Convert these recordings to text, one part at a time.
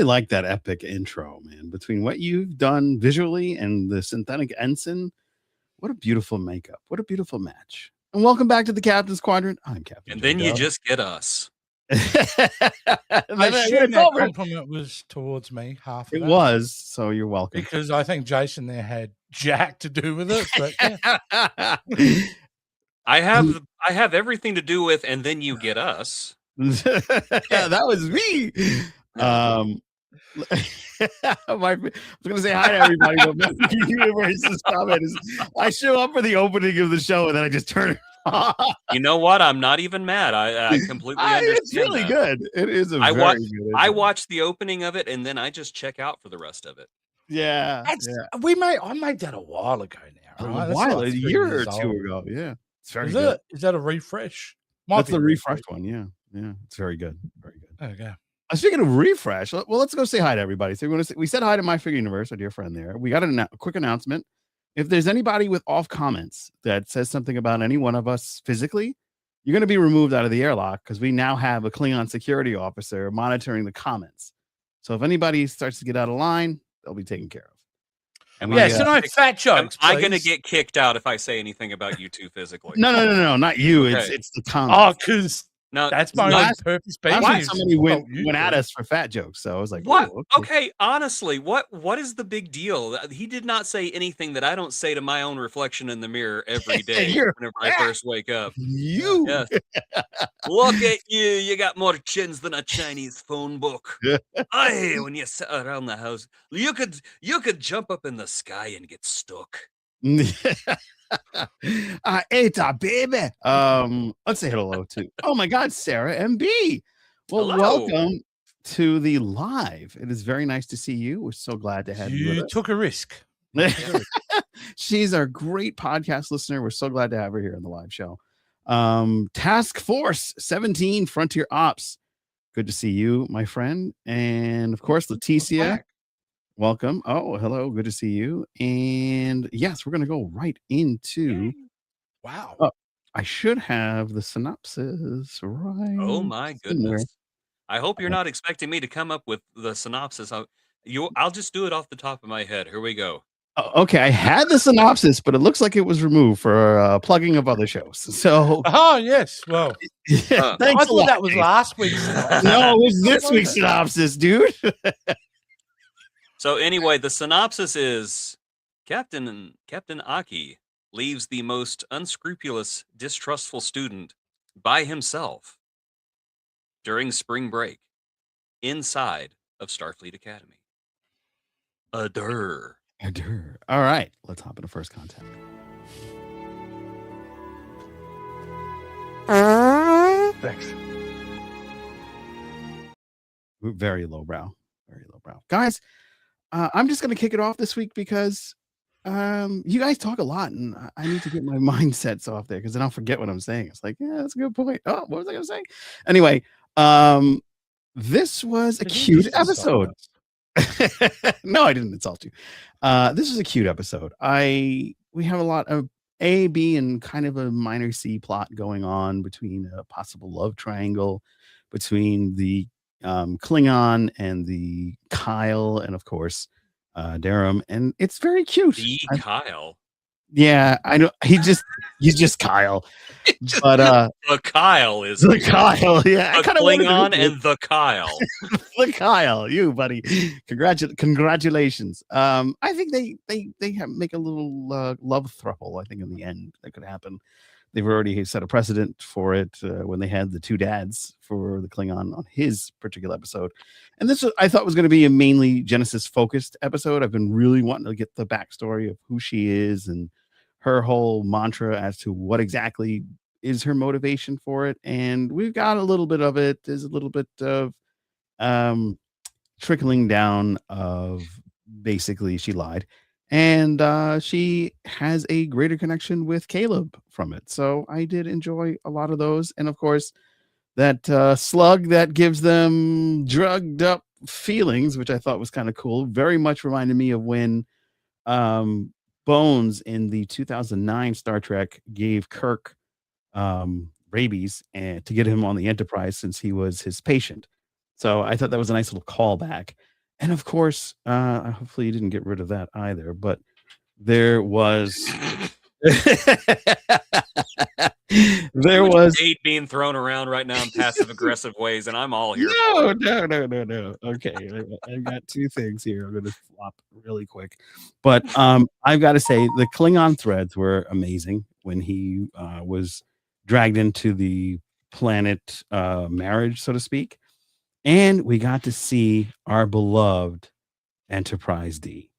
like that epic intro, man. Between what you've done visually and the synthetic ensign, what a beautiful makeup. What a beautiful match. And welcome back to the Captain's Quadrant. I'm Captain And Joe then you Dub. just get us. I assume that compliment was towards me, half of It that. was, so you're welcome. Because I think Jason there had jack to do with it. But yeah. I have everything to do with, and then you get us. That was me. I was going to say hi to everybody, but the universe's comment is I show up for the opening of the show and then I just turn it off. You know what? I'm not even mad. I completely understand. It's really that. Good. It is a very good. I watch the opening of it and then I just check out for the rest of it. Yeah. I made that a while ago now. Right? A year or two ago. Yeah. It's very good. Is that a refresh? That's the refreshed one. Yeah. Yeah. It's very good. Very good. Okay. Speaking of refresh, well, let's go say hi to everybody. So we said hi to My Figure Universe, our dear friend there. We got a quick announcement. If there's anybody with off comments that says something about any one of us physically, you're going to be removed out of the airlock because we now have a Klingon security officer monitoring the comments. So if anybody starts to get out of line, they'll be taken care of. So no fat jokes. Am I going to get kicked out if I say anything about you two physically? No, not you. Okay. It's the comments. Oh, because that's my purpose. Somebody went at us for fat jokes, so I was like, "What? Okay, honestly, what is the big deal? He did not say anything that I don't say to my own reflection in the mirror every day whenever I first wake up. Yes. Look at you! You got more chins than a Chinese phone book. Hey, when you sit around the house, you could jump up in the sky and get stuck." I ate a baby. Let's say hello to. Oh my God, Sarah MB. Well, welcome to the live. It is very nice to see you. We're so glad to have you. You took a risk. She's our great podcast listener. We're so glad to have her here on the live show. Task Force 17 Frontier Ops. Good to see you, my friend. And of course, Leticia. Welcome. Oh, hello. Good to see you. And yes, we're going to go right into. Wow. Oh, I should have the synopsis right. Oh my goodness. I hope you're not expecting me to come up with the synopsis. I'll just do it off the top of my head. Here we go. Okay, I had the synopsis, but it looks like it was removed for plugging of other shows. So, yes, well, thanks. I thought that was last week's synopsis. No, it was this week's synopsis, dude. So anyway, the synopsis is Captain Aki leaves the most unscrupulous, distrustful student by himself during spring break inside of Starfleet Academy. Adder. All right, let's hop into first contact. Thanks. Very lowbrow. Guys, I'm just going to kick it off this week because you guys talk a lot and I need to get my mindsets off there because then I'll forget what I'm saying. It's like, yeah, that's a good point. Oh, what was I going to say? Anyway, this was a cute episode. No, I didn't insult you. This is a cute episode. We have a lot of A, B, and kind of a minor C plot going on between a possible love triangle between the Klingon and the Kyle, and of course Darum, and it's very cute. Kyle. Yeah, I know. He's just Kyle. But the Kyle is the Kyle. Yeah, the Klingon and the Kyle. The Kyle, you buddy. Congratulations. I think they make a little love throuple. I think in the end that could happen. They've already set a precedent for it when they had the two dads for the Klingon on his particular episode. And this I thought was going to be a mainly Genesis focused episode. I've been really wanting to get the backstory of who she is and her whole mantra as to what exactly is her motivation for it. And we've got a little bit of it. There's a little bit of trickling down of basically she lied. And she has a greater connection with Caleb from it. So I did enjoy a lot of those. And of course, that slug that gives them drugged up feelings, which I thought was kind of cool. Very much reminded me of when Bones in the 2009 Star Trek gave Kirk rabies and to get him on the Enterprise since he was his patient. So I thought that was a nice little callback. And of course, hopefully you didn't get rid of that either, but there was there was hate being thrown around right now in passive aggressive ways, and I'm all here. No. Okay, I've got two things here. I'm going to flop really quick, but I've got to say the Klingon threads were amazing when he was dragged into the planet marriage, so to speak, and we got to see our beloved Enterprise D.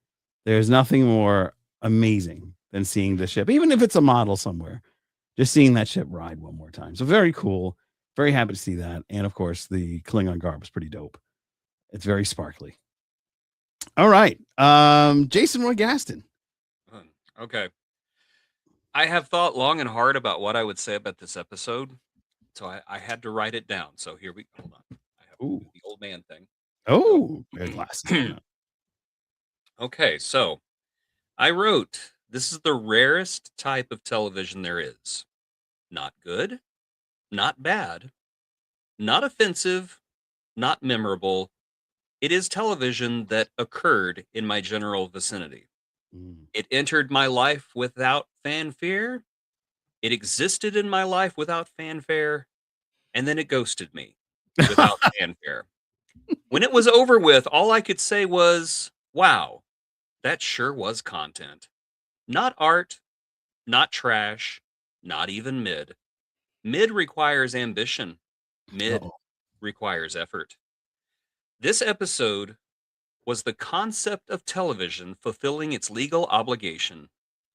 There's nothing more amazing than seeing the ship, even if it's a model somewhere. Just seeing that ship ride one more time. So very cool. Very happy to see that. And of course, the Klingon garb is pretty dope. It's very sparkly. All right. Jason Roy Gaston. Okay. I have thought long and hard about what I would say about this episode. So I had to write it down. So here we hold on. I have to do the old man thing. Oh, good glasses. Okay, so I wrote, this is the rarest type of television there is. Not good, not bad, not offensive, not memorable. It is television that occurred in my general vicinity. It entered my life without fanfare. It existed in my life without fanfare. And then it ghosted me without fanfare. When it was over with, all I could say was, wow, that sure was content. Not art, not trash, not even mid. Mid requires ambition. Mid requires effort. This episode was the concept of television fulfilling its legal obligation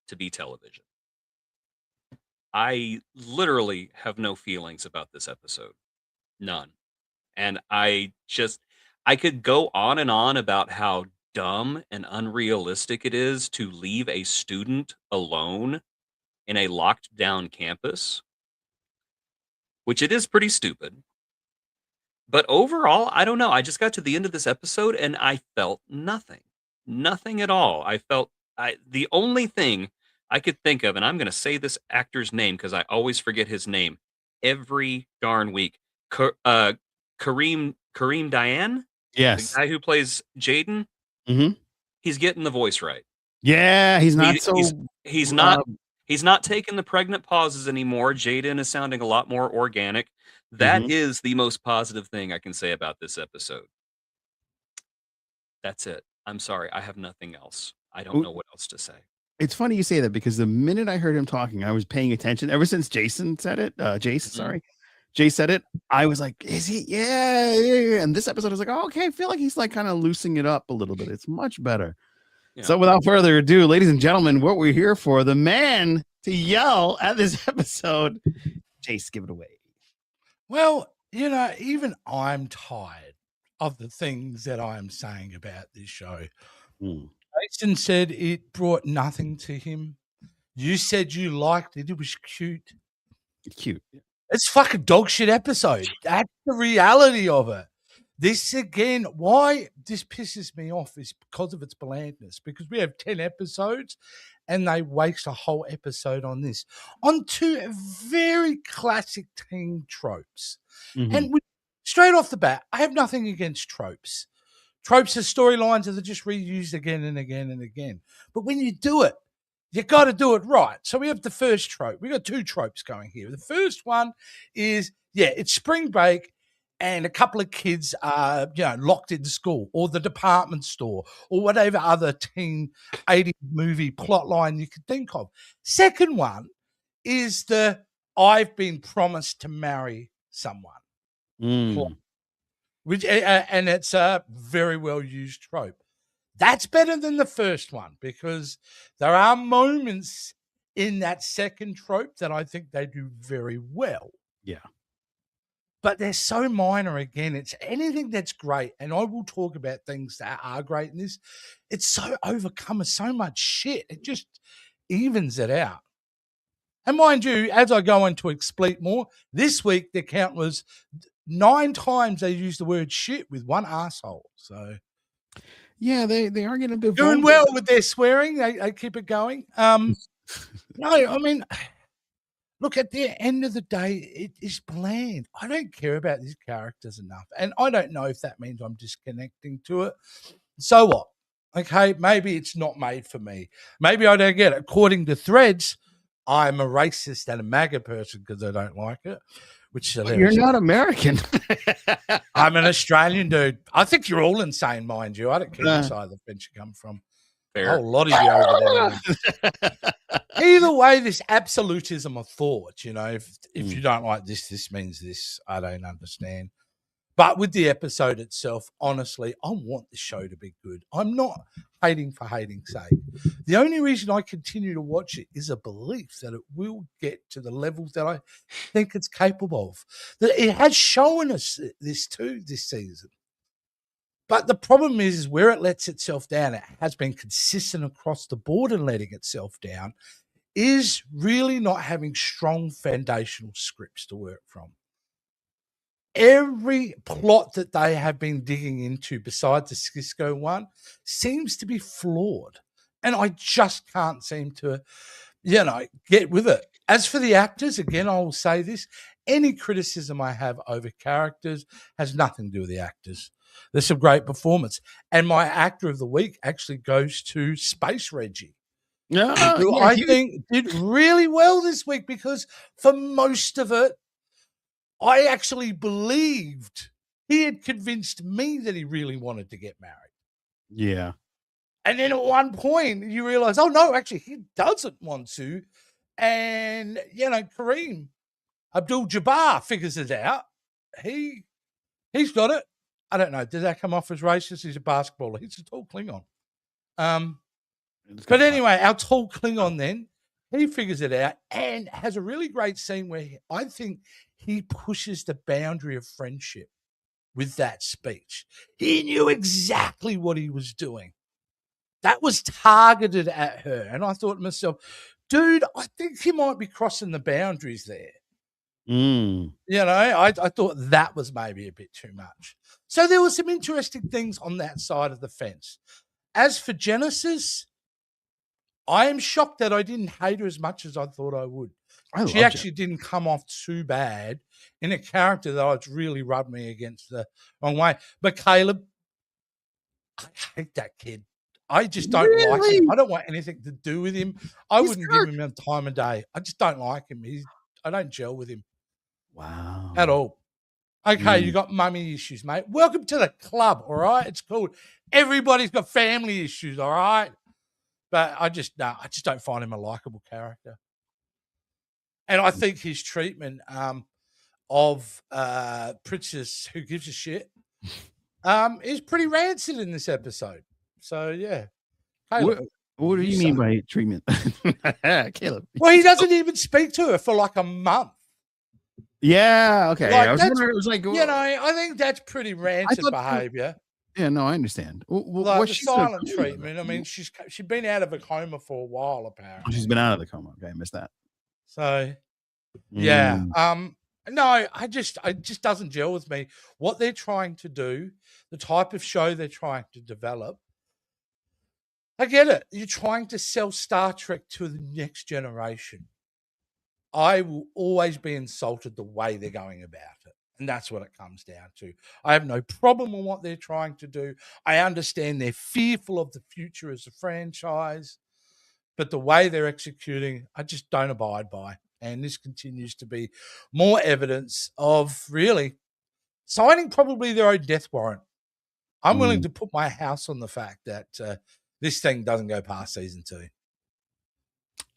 to be television. I literally have no feelings about this episode. None. And I could go on and on about how dumb and unrealistic it is to leave a student alone in a locked down campus, which it is pretty stupid. But overall, I don't know. I just got to the end of this episode and I felt nothing. Nothing at all. The only thing I could think of, and I'm going to say this actor's name because I always forget his name every darn week. Kareem Diane? Yes. The guy who plays Jaden? Mm-hmm. He's getting the voice right. Yeah, he's not He's not taking the pregnant pauses anymore. Jaden is sounding a lot more organic. That is the most positive thing I can say about this episode. That's it. I'm sorry. I have nothing else. I don't know what else to say. It's funny you say that because the minute I heard him talking, I was paying attention. Ever since Jason said it, Jay said it, I was like, is he? Yeah. And this episode, I was like, oh, okay. I feel like he's like kind of loosening it up a little bit. It's much better. Yeah. So without further ado, ladies and gentlemen, what we're here for, the man to yell at this episode. Jace, give it away. Well, even I'm tired of the things that I'm saying about this show. Jason said it brought nothing to him. You said you liked it. It was cute. Cute. It's fucking dog shit episode. That's the reality of it. This again, why this pisses me off is because of its blandness. Because we have 10 episodes and they waste a whole episode on this. On two very classic teen tropes. And straight off the bat, I have nothing against tropes. Tropes are storylines that are just reused again and again and again. But when you do it, you got to do it right. So we have the first trope. We got two tropes going here. The first one is, it's spring break and a couple of kids are, locked in school or the department store or whatever other teen 80s movie plot line you could think of. Second one is the I've been promised to marry someone. Which and it's a very well used trope. That's better than the first one because there are moments in that second trope that I think they do very well. Yeah. But they're so minor again. It's anything that's great. And I will talk about things that are great in this. It's so overcome with so much shit. It just evens it out. And mind you, as I go on to explain more, this week the count was 9 times they used the word shit with one asshole. So yeah, they are getting a bit doing well with their swearing. They keep it going. No, I mean, look, at the end of the day, it is bland. I don't care about these characters enough. And I don't know if that means I'm disconnecting to it. So what? Okay, maybe it's not made for me. Maybe I don't get it. According to Threads, I'm a racist and a MAGA person because I don't like it, which is hilarious. You're not American. I'm an Australian dude. I think you're all insane, mind you. I don't care which side of the fence you come from. A Fair. whole lot of you over there. Either way, this absolutism of thought, you know, if you don't like this, this means this. I don't understand. But with the episode itself, honestly, I want the show to be good. I'm not hating for hating's sake. The only reason I continue to watch it is a belief that it will get to the levels that I think it's capable of. That it has shown us this too this season. But the problem is where it lets itself down, it has been consistent across the board in letting itself down, is really not having strong foundational scripts to work from. Every plot that they have been digging into besides the Cisco one seems to be flawed. And I just can't seem to, get with it. As for the actors, again, I will say this, any criticism I have over characters has nothing to do with the actors. There's some great performance. And my actor of the week actually goes to Space Reggie. Who I think did really well this week because for most of it, I actually believed he had convinced me that he really wanted to get married. Yeah. And then at one point you realize, oh no, actually he doesn't want to. And, Kareem Abdul-Jabbar figures it out. He's got it. I don't know. Did that come off as racist? He's a basketballer. He's a tall Klingon. But anyway, our tall Klingon then, he figures it out and has a really great scene where I think he pushes the boundary of friendship with that speech. He knew exactly what he was doing. That was targeted at her. And I thought to myself, dude, I think he might be crossing the boundaries there. I thought that was maybe a bit too much. So there were some interesting things on that side of the fence. As for Genesis, I am shocked that I didn't hate her as much as I thought I would. She actually didn't come off too bad in a character that was really rubbed me against the wrong way. But Caleb, I hate that kid. I just don't like him. I don't want anything to do with him. I wouldn't give him a time of day. I just don't like him. I don't gel with him. Wow. At all. Okay, you got mummy issues, mate. Welcome to the club, all right? It's called Everybody's Got Family Issues, all right? But I just don't find him a likable character. And I think his treatment of Princess Who Gives a Shit is pretty rancid in this episode. So, yeah. Caleb, what do you mean by treatment? Caleb. Well, he doesn't even speak to her for like a month. Yeah, okay. Like, I was wondering, it was like, I think that's pretty rancid behavior. Yeah, no, I understand. Like the silent treatment. I mean, she's been out of a coma for a while, apparently. She's been out of the coma. Okay, I missed that. So, yeah. No, it just doesn't gel with me. What they're trying to do, the type of show they're trying to develop. I get it. You're trying to sell Star Trek to the next generation. I will always be insulted the way they're going about it. And that's what it comes down to. I have no problem with what they're trying to do. I understand they're fearful of the future as a franchise. But the way they're executing, I just don't abide by. And this continues to be more evidence of really signing probably their own death warrant. I'm willing to put my house on the fact that this thing doesn't go past season 2.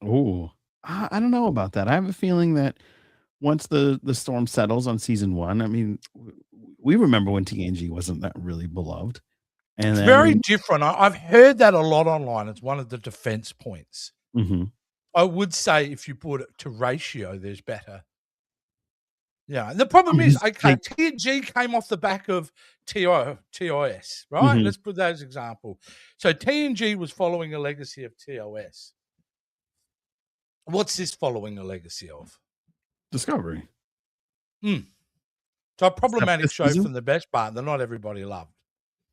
Oh, I don't know about that. I have a feeling that once the storm settles on season 1, I mean, we remember when TNG wasn't that really beloved. And it's very different. I've heard that a lot online. It's one of the defense points. Mm-hmm. I would say if you put it to ratio, there's better. Yeah. And the problem is, okay, TNG came off the back of TOS, right? Mm-hmm. Let's put that as an example. So TNG was following a legacy of TOS. What's this following a legacy of? Discovery. So a problematic show from the best part that not everybody loved.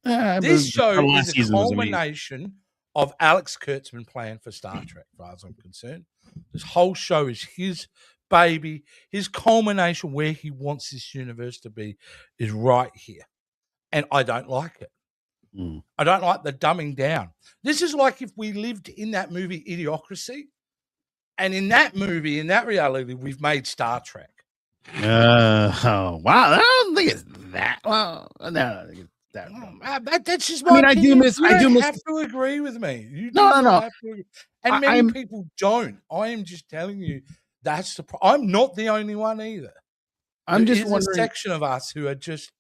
This show is a culmination of Alex Kurtzman playing for Star Trek, as far as I'm concerned. This whole show is his baby, his culmination where he wants this universe to be is right here. And I don't like it. Mm. I don't like the dumbing down. This is like if we lived in that movie Idiocracy, and in that movie, in that reality, we've made Star Trek. Oh wow! I don't think it's that. Well, no, I don't think it's that. That's just my I opinion. do miss. You I do don't miss. have to agree with me. You No, do no, not no. have to agree. And many I'm- people don't. I am just telling you that's the. I'm not the only one either. I'm just There's a wondering. section of us who are just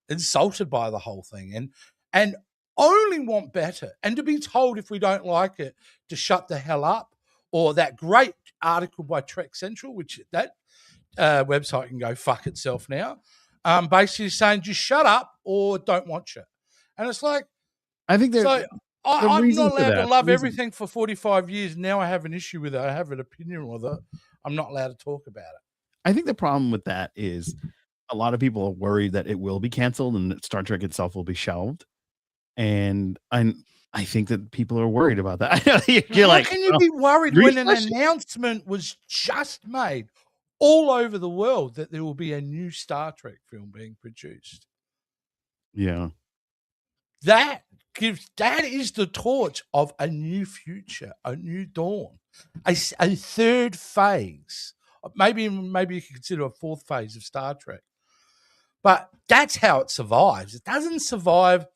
insulted by the whole thing and only want better, and to be told if we don't like it to shut the hell up, or that great article by Trek Central, which that website can go fuck itself now, basically saying just shut up or don't watch it. And it's like, I think so there's. I'm reason not for allowed that, to love the reason- everything for 45 years. Now I have an issue with it. I have an opinion with it. I'm not allowed to talk about it. I think the problem with that is a lot of people are worried that it will be canceled and that Star Trek itself will be shelved. And I think that people are worried about that. You're How like, can you be worried when an refresh it. announcement was just made all over the world that there will be a new Star Trek film being produced? Yeah. That is the torch of a new future, a new dawn, a third phase. Maybe you can consider a fourth phase of Star Trek. But that's how it survives. It doesn't survive.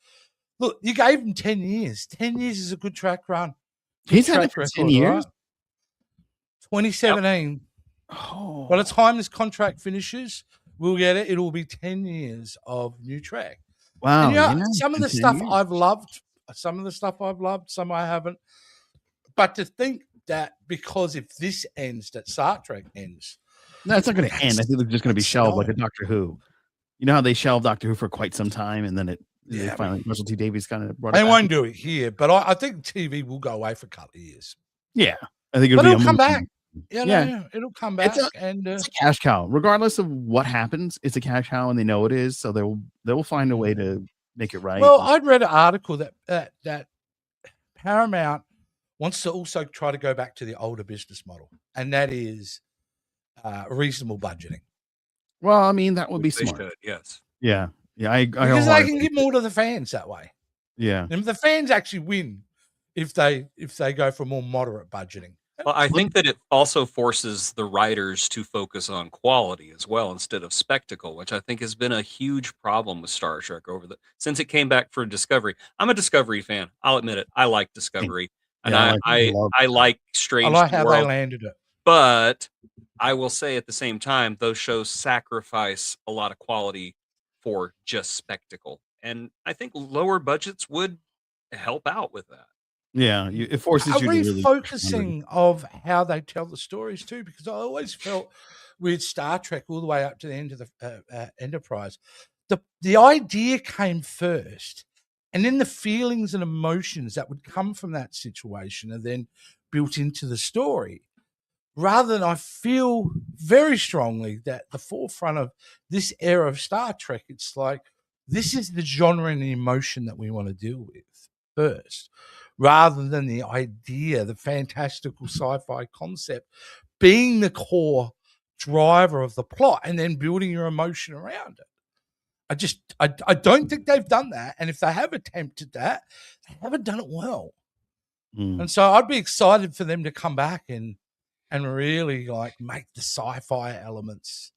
Look, you gave him 10 years. 10 years is a good track run. He's had it for 10 years. Right? 2017. Oh. By the time this contract finishes, we'll get it. It'll be 10 years of new track. Wow. And, yeah, some of the 10 stuff years. I've loved, some I haven't. But to think that because if this ends, that Star Trek ends. No, it's not going to end. I think it's just going to be that's shelved like a dumb. Doctor Who. You know how they shelved Doctor Who for quite some time, and then they Yeah, finally Russell T Davies kind of brought it They back. won't do it here, but I think TV will go away for a couple of years. Yeah, I think But it'll it'll come movie. back. Yeah, Yeah. it'll come back. It's a cash cow. Regardless of what happens, it's a cash cow, and they know it is. So they will find a way to make it right. Well, I'd read an article that Paramount wants to also try to go back to the older business model, and that is reasonable budgeting. Well, I mean, that would be They smart. should, yes. Yeah. I Because they wholeheartedly can give more to the fans that way. Yeah. And the fans actually win if they go for more moderate budgeting. Well, I think that it also forces the writers to focus on quality as well instead of spectacle, which I think has been a huge problem with Star Trek since it came back for Discovery. I'm a Discovery fan. I'll admit it. I like Discovery, and Yeah, I like I Strange like New how World. they landed it. But I will say at the same time, those shows sacrifice a lot of quality for just spectacle, and I think lower budgets would help out with that. Yeah. It forces A you to really refocusing of how they tell the stories too, because I always felt with Star Trek all the way up to the end of the Enterprise, the idea came first, and then the feelings and emotions that would come from that situation are then built into the story. Rather than, I feel very strongly that the forefront of this era of Star Trek, it's like this is the genre and the emotion that we want to deal with first, rather than the idea, the fantastical sci-fi concept being the core driver of the plot and then building your emotion around it. I don't think they've done that. And if they have attempted that, they haven't done it well. And so I'd be excited for them to come back and really like make the sci-fi elements.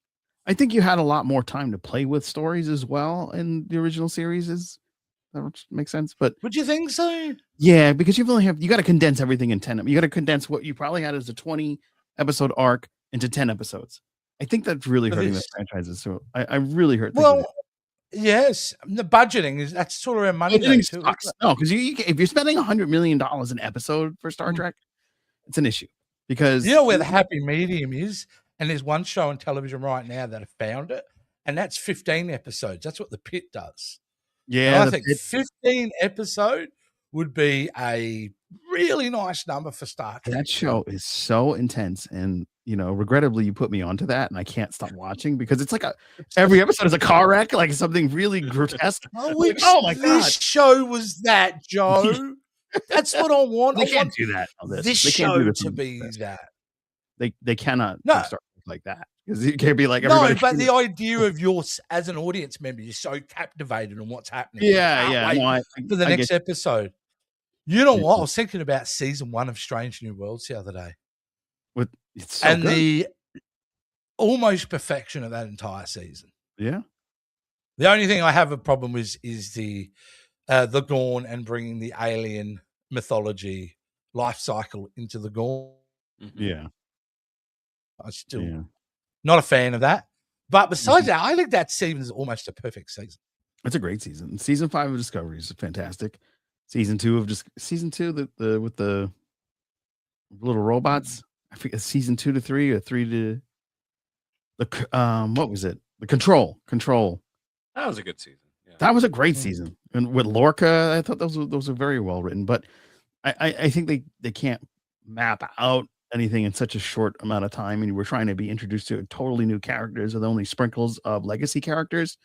I think you had a lot more time to play with stories as well in the original series. That makes sense. But Would you think so? yeah, because you got to condense everything in 10. You got to condense what you probably had as a 20 episode arc into 10 episodes. I think that's really hurting the franchises. So I really hurt. Well, yes, the budgeting that's sort of around money. Budgeting sucks. No, because if you're spending $100 million an episode for Star Trek, it's an issue. Because you know where the happy medium is, and there's one show on television right now that have found it, and that's 15 episodes. That's what The Pit does. Yeah, and I think 15 episode would be a really nice number for Star Trek. That show is so intense, and regrettably, you put me onto that, and I can't stop watching because it's like every episode is a car wreck, like something really grotesque. Oh my god! This show was that, Joe. That's what I want. They can't do that on this. This They can't show do this to on be this. that. They cannot. No, like that because you can't be like No, everybody. but the idea of yours as an audience member, you're so captivated on what's happening. Yeah, You can't yeah. wait No, for the I next get episode. You know you. what? I was thinking about season 1 of Strange New Worlds the other day, It's so and good. the almost perfection of that entire season. Yeah. The only thing I have a problem with is the Gorn and bringing the alien mythology life cycle into the Gorn. Yeah. I'm still Yeah. not a fan of that. But besides that, I think that season is almost a perfect season. It's a great season. Season 5 of Discovery is fantastic. Season 2 of season 2 the with the little robots. I forget season 2 to 3 or 3 to the what was it? The Control. That was a good season. Yeah. That was a great season. And with Lorca, I thought those were very well written, but I think they can't map out anything in such a short amount of time, and we're trying to be introduced to totally new characters with only sprinkles of legacy characters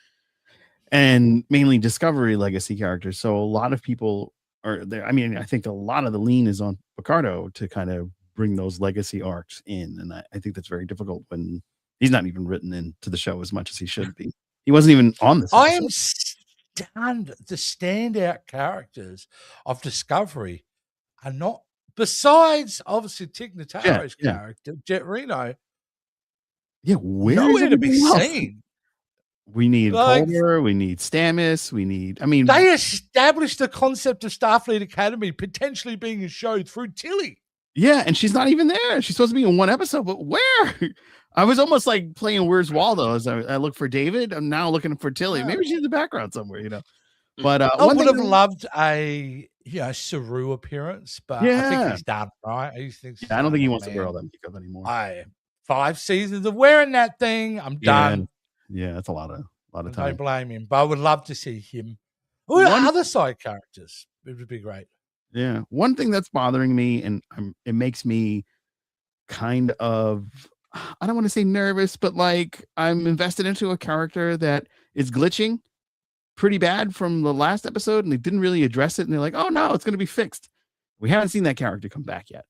and mainly Discovery legacy characters. So a lot of people are there. I mean, I think a lot of the lean is on Picardo to kind of bring those legacy arcs in, and I think that's very difficult when he's not even written into the show as much as he should be. He wasn't even on this I am episode. stunned. The standout characters of Discovery are not, besides obviously Tig Notaro's character, Jet Reno. Yeah, where nowhere is to be everything else? seen. We need Like- Polar, we need Stamets, we need. I mean, They established the concept of Starfleet Academy potentially being a show through Tilly. yeah, and she's not even there. She's supposed to be in one episode, but where? I was almost like playing Where's Waldo as I look for David. I'm now looking for Tilly. Yeah. Maybe she's in the background somewhere, you know. But I one would thing have loved a Saru appearance, but I Yeah. think he's done, right? He thinks I don't think he wants to man, wear all that makeup anymore. 5 seasons of wearing that thing, I'm done. Yeah, that's a lot of Don't time. blame him, but I would love to see him. Or One- other side characters. It would be great. Yeah, one thing that's bothering me, and it makes me kind of, I don't want to say nervous, but like I'm invested into a character that is glitching pretty bad from the last episode, and they didn't really address it, and they're like, oh no, it's going to be fixed. We haven't seen that character come back yet.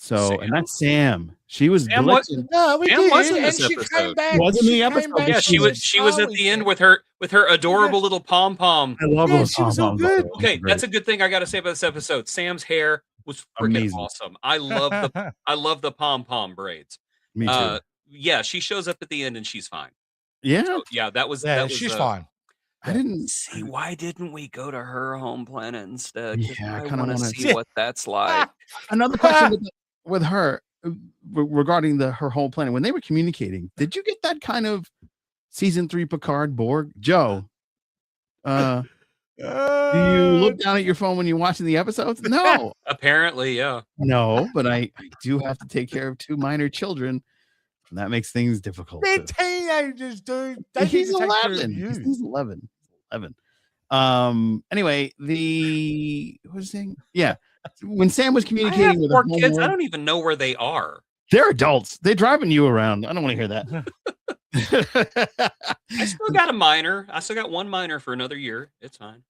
So, and that's Sam. She was Sam glitching. No, we Sam did, was in and this she came episode. back. Was in the She came episode. back Yeah, to she the was at the Starfleet end thing. with her adorable little pom pom. I love Yeah, those she was all pom-poms. good. Okay, that's a good thing I got to say about this episode. Sam's hair was freaking Amazing. awesome. I love the pom pom braids. Me too. Yeah, she shows up at the end and she's fine. Yeah, So, yeah, that was she's fine. I didn't See, why didn't we go to her home planet instead? 'Cause Yeah, I I kinda want to wanna- see what that's like. Another question with her regarding her whole planet. When they were communicating, did you get that kind of season 3 Picard Borg? Joe, do you look down at your phone when you're watching the episodes? No, Apparently, yeah. no, but I do have to take care of 2 minor children, and that makes things difficult. They're too. teenagers, dude. They He's need to take care of 11. you. He's 11. Anyway, what was I saying? Yeah. When Sam was I have communicating with 4 her kids. I homeworld, don't even know where they are. they're adults. They're driving you around. I don't want to hear that. I still got a minor. I still got 1 minor for another year. It's fine.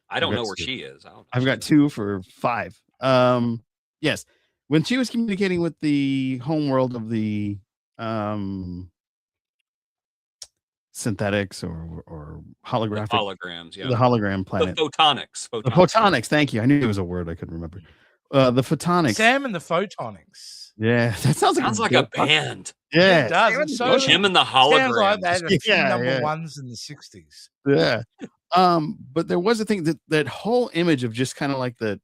I don't got know where 2. she is. I've got 2 for 5. Yes. When she was communicating with the homeworld of the synthetics or holographic, holograms. Yeah, the hologram the planet, photonics. the photonics. Thank you. I knew it was a word I couldn't remember. The photonics. Sam and the Photonics. Yeah, that sounds like a band. Yeah, It does. And so Jim and the sounds like holograms. that. A few Yeah, number yeah. ones in the 60s. yeah. But there was a thing that whole image of just kind of like the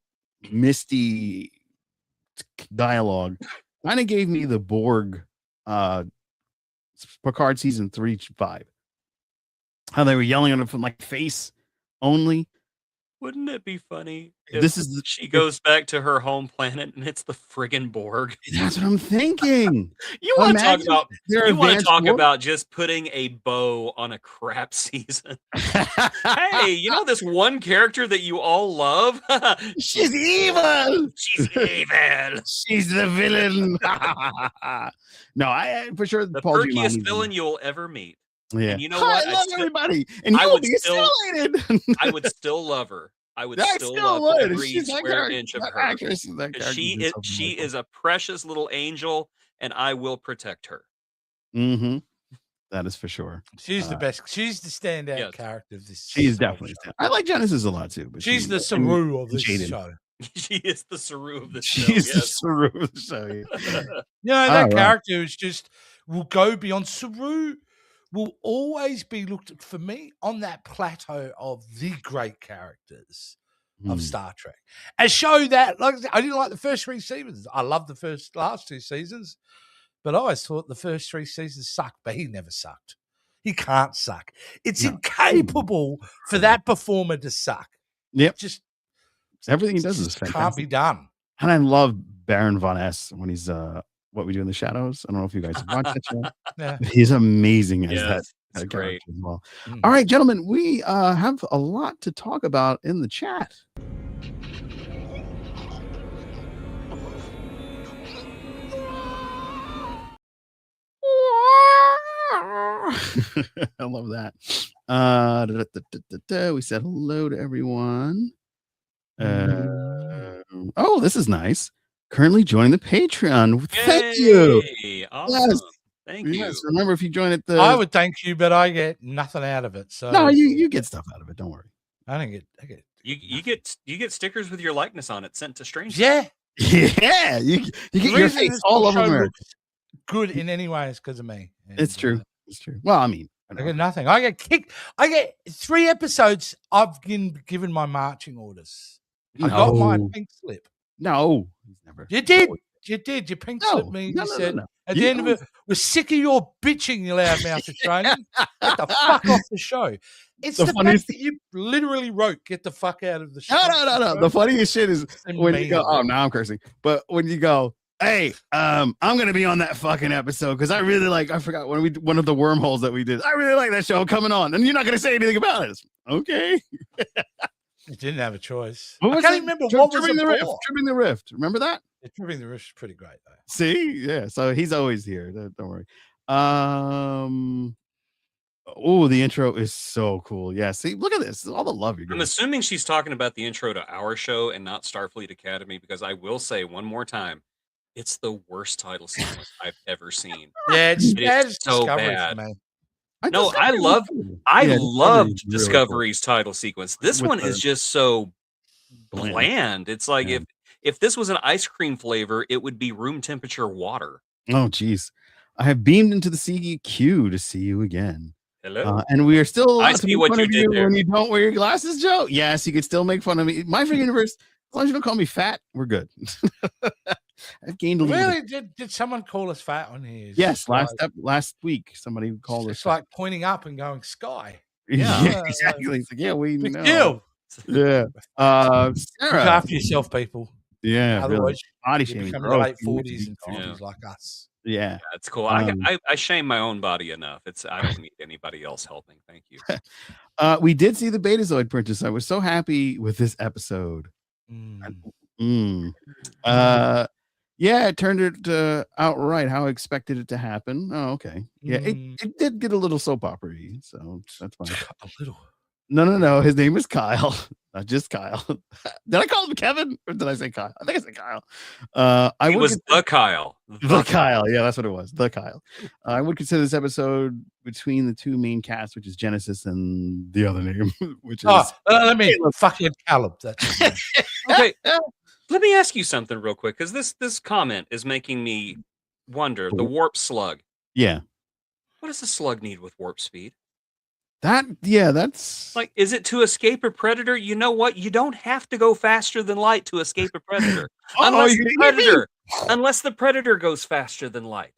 misty dialogue kind of gave me the Borg Picard season 3-5. How they were yelling at him from like face only. Wouldn't it be funny if This is she goes back to her home planet and it's the friggin' Borg? that's what I'm thinking. You want to talk Imagine about their you want to advanced talk Borg? about just putting a bow on a crap season. Hey, you know this one character that you all love? She's evil. She's evil. She's the villain. No, I for sure. The Paul perkiest Giamatti- villain you'll ever meet. Yeah. And you know Hi, what? I love everybody, and I you will would be still- assimilated. I would still love her. I would I still still love would. every She's that square character- inch of that her. actress is that She character is something she like is a precious little angel, and I will protect her. Mm-hmm. That is for sure. She's the best. She's the standout Yes. character of this. She's whole definitely. show. I like Genesis a lot too, but She's the and Saru of this Jaden. show. She is the Saru of the show. She's the Yes. Saru of the show. Yeah. You know, All that right. character is just will go beyond. Saru will always be looked at for me on that plateau of the great characters of Star Trek. A show that, like I said, I didn't like the first 3 seasons. I loved the last 2 seasons, but I always thought the first 3 seasons sucked. But he never sucked. He can't suck. It's incapable for that performer to suck. Yep. Just Everything he does just is fantastic. can't be done. And I love Baron Von S when he's What We Do in the Shadows. I don't know if you guys have watched that show. Yeah. He's amazing as Yes, that it's character great. as well. All right, gentlemen, we have a lot to talk about in the chat. I love that. We said hello to everyone. Oh, this is nice. Currently joining the Patreon. Thank you. Yay! Awesome. Yes. Thank you. Yes. Remember, if you join at I would thank you, but I get nothing out of it. So no, you get stuff out of it. Don't worry. I don't get. I get. You get stickers with your likeness on it sent to strangers. Yeah. Yeah, you get your reason face this all whole over show America. looks good in any way is because of me. And, It's true. It's true. Well, I mean, I get nothing. I get kicked. I get 3 episodes. I've been given my marching orders. I got my pink slip. No, he's never. You did. You did. You pink slipped me. No, You no, said no. at the end of it, we're sick of your bitching, you loudmouth Australian. Get the fuck off the show. It's the fact that you literally wrote, "Get the fuck out of the show." No. The funniest shit is when you go, oh, now I'm cursing. But when you go, hey, I'm gonna be on that fucking episode because I really like. I forgot one of the wormholes that we did. I really like that show coming on, and you're not gonna say anything about it. Okay. You didn't have a choice. What was I can't it? remember what was Trimming the rift. before. Trimming the rift. Remember that? Yeah, Trimming the Rift is pretty great though. See, yeah. So he's always here. Don't worry. Oh, the intro is so cool. Yeah. See, look at this. All the love you're I'm getting. assuming she's talking about the intro to our show and not Starfleet Academy, because I will say one more time, it's the worst title sequence I've ever seen. Yeah, it's bad. It's so bad. For me. No, I loved Discovery's title sequence. This one is just so bland. It's like if this was an ice cream flavor, it would be room temperature water. Oh, geez. I have beamed into the CQ to see you again. Hello. And we are still I see what you did there. when you don't wear your glasses, Joe. Yes, you can still make fun of me. My free universe, as long as you don't call me fat, we're good. I've gained a little Really? bit. Did someone call us fat on here? Yes, last week somebody called us. It's like pointing up and going sky. Yeah, exactly. It's like, yeah, we Big know. deal. Yeah. Look Sarah. after yourself, people. Yeah. Otherwise, body you're shaming. becoming the late 40s and 50s like us. Yeah. That's cool. I shame my own body enough. I don't need anybody else helping. Thank you. We did see the Betazoid Princess. I was so happy with this episode. Yeah, it turned it out right how I expected it to happen. Oh, okay. Yeah, it did get a little soap opera-y, so that's fine. A little. No. His name is Kyle, not just Kyle. Did I call him Kevin or did I say Kyle? I think I said Kyle. It was the Kyle. The Kyle. Yeah, that's what it was. The Kyle. I would consider this episode between the two main casts, which is Genesis and the other name, which is. Let me fucking Caleb. That's okay. Let me ask you something real quick, because this comment is making me wonder. The warp slug. Yeah. What does the slug need with warp speed? That's like, is it to escape a predator? You know what? You don't have to go faster than light to escape a predator. unless the predator goes faster than light.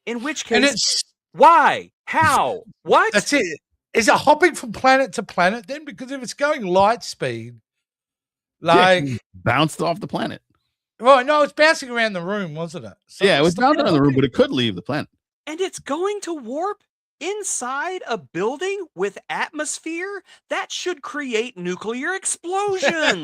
In which case, why? How? What? That's it. Is it hopping from planet to planet then? Because if it's going light speed, bounced off the planet. Well, no, it's bouncing around the room, wasn't it? So yeah, it was bouncing around the room, but it could leave the planet. And it's going to warp inside a building with atmosphere? That should create nuclear explosions.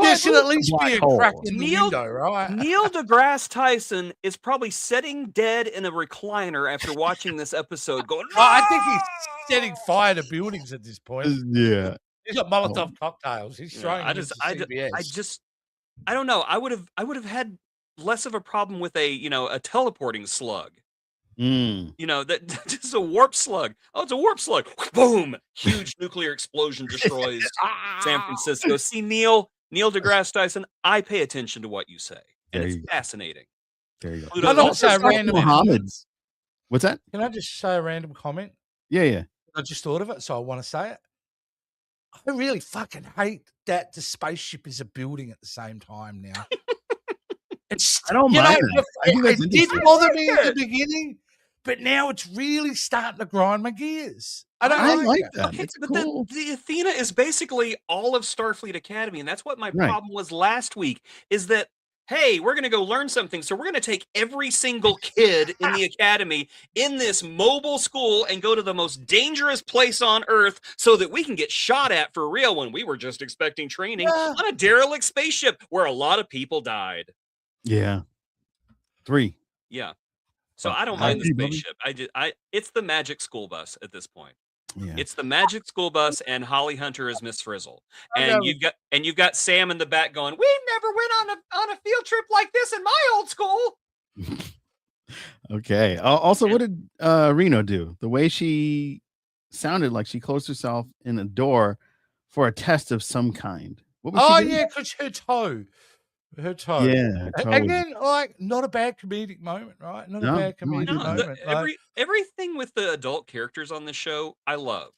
There should at least be a crack in the window, right? Neil deGrasse Tyson is probably sitting dead in a recliner after watching this episode going, no! I think he's setting fire to buildings at this point. Yeah. He's got Molotov cocktails. He's throwing them into CBS. I don't know. I would have had less of a problem with a teleporting slug. Mm. You know, that just a warp slug. Oh, it's a warp slug. Boom! Huge nuclear explosion destroys San Francisco. See, Neil deGrasse Tyson, I pay attention to what you say. And There it's you go. fascinating. There you go. Pluto- I don't Also say saw random Muhammad's. What's that? Can I just say a random comment? Yeah. I just thought of it, so I want to say it. I really fucking hate that the spaceship is a building at the same time now. It's, I don't you mind know, that. I think that's it interesting. didn't bother me at the beginning, but now it's really starting to grind my gears. I don't I like like it. that. Okay, It's but cool. the Athena is basically all of Starfleet Academy, and that's what my Right. problem was last week. Is that hey, we're going to go learn something, so we're going to take every single kid in the academy in this mobile school and go to the most dangerous place on Earth so that we can get shot at for real when we were just expecting training on a derelict spaceship where a lot of people died. Yeah. 3. Yeah. So But I don't I mind the agree, Bubby. spaceship. It's the magic school bus at this point. Yeah. It's the magic school bus, and Holly Hunter is Miss Frizzle, I and know. you've got Sam in the back going, "We never went on a field trip like this in my old school." Okay. Also, what did Reno do? The way she sounded like she closed herself in a door for a test of some kind. What was she doing? Yeah, because her toe. Yeah. Totally. Again, like not a bad comedic moment, right? Not No, a bad no, I comedic do like moment. like, Everything with the adult characters on this show, I love.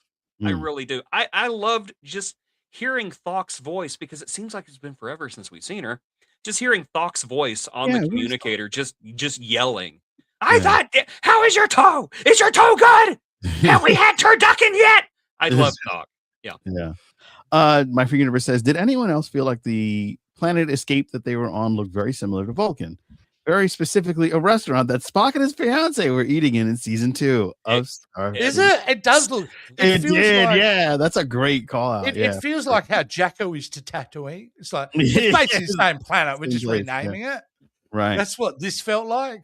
I Mm. really do. I loved just hearing Thawk's voice because it seems like it's been forever since we've seen her. Just hearing Thawk's voice on Yeah, the it was communicator, just yelling. I Yeah. thought, how is your toe? Is your toe good? Have we had turducken yet? I love Thawk. Yeah. My Free Universe says, did anyone else feel like the planet escape that they were on looked very similar to Vulcan? Very specifically, a restaurant that Spock and his fiance were eating in season 2 of Starfleet. is it? It does look. It feels did, like, yeah. That's a great call out. It feels like how Jacko is to Tatooine. It's like Yeah. it's basically the same planet. We're Same just place, yeah. renaming it. Right. That's what this felt like.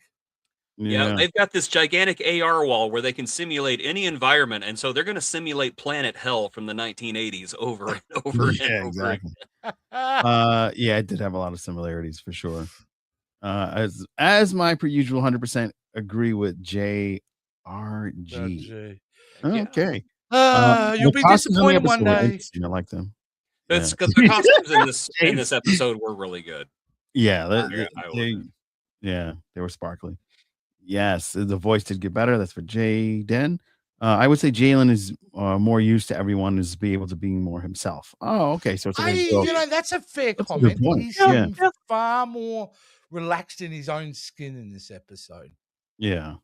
Yeah, they've got this gigantic AR wall where they can simulate any environment, and so they're going to simulate Planet Hell from the 1980s over and over and Yeah, over. exactly. Yeah, it did have a lot of similarities for sure. As my per usual 100% agree with JRG. Okay. You'll be disappointed one day. I like them. That's because the costumes in this episode were really good. Yeah, I they were sparkly. Yes, the voice did get better. That's for Jaden. I would say Jalen is more used to everyone is be able to be more himself. Oh, okay. So it's That's a fair That's a comment. good point. He's Yeah. far more relaxed in his own skin in this episode. Yeah,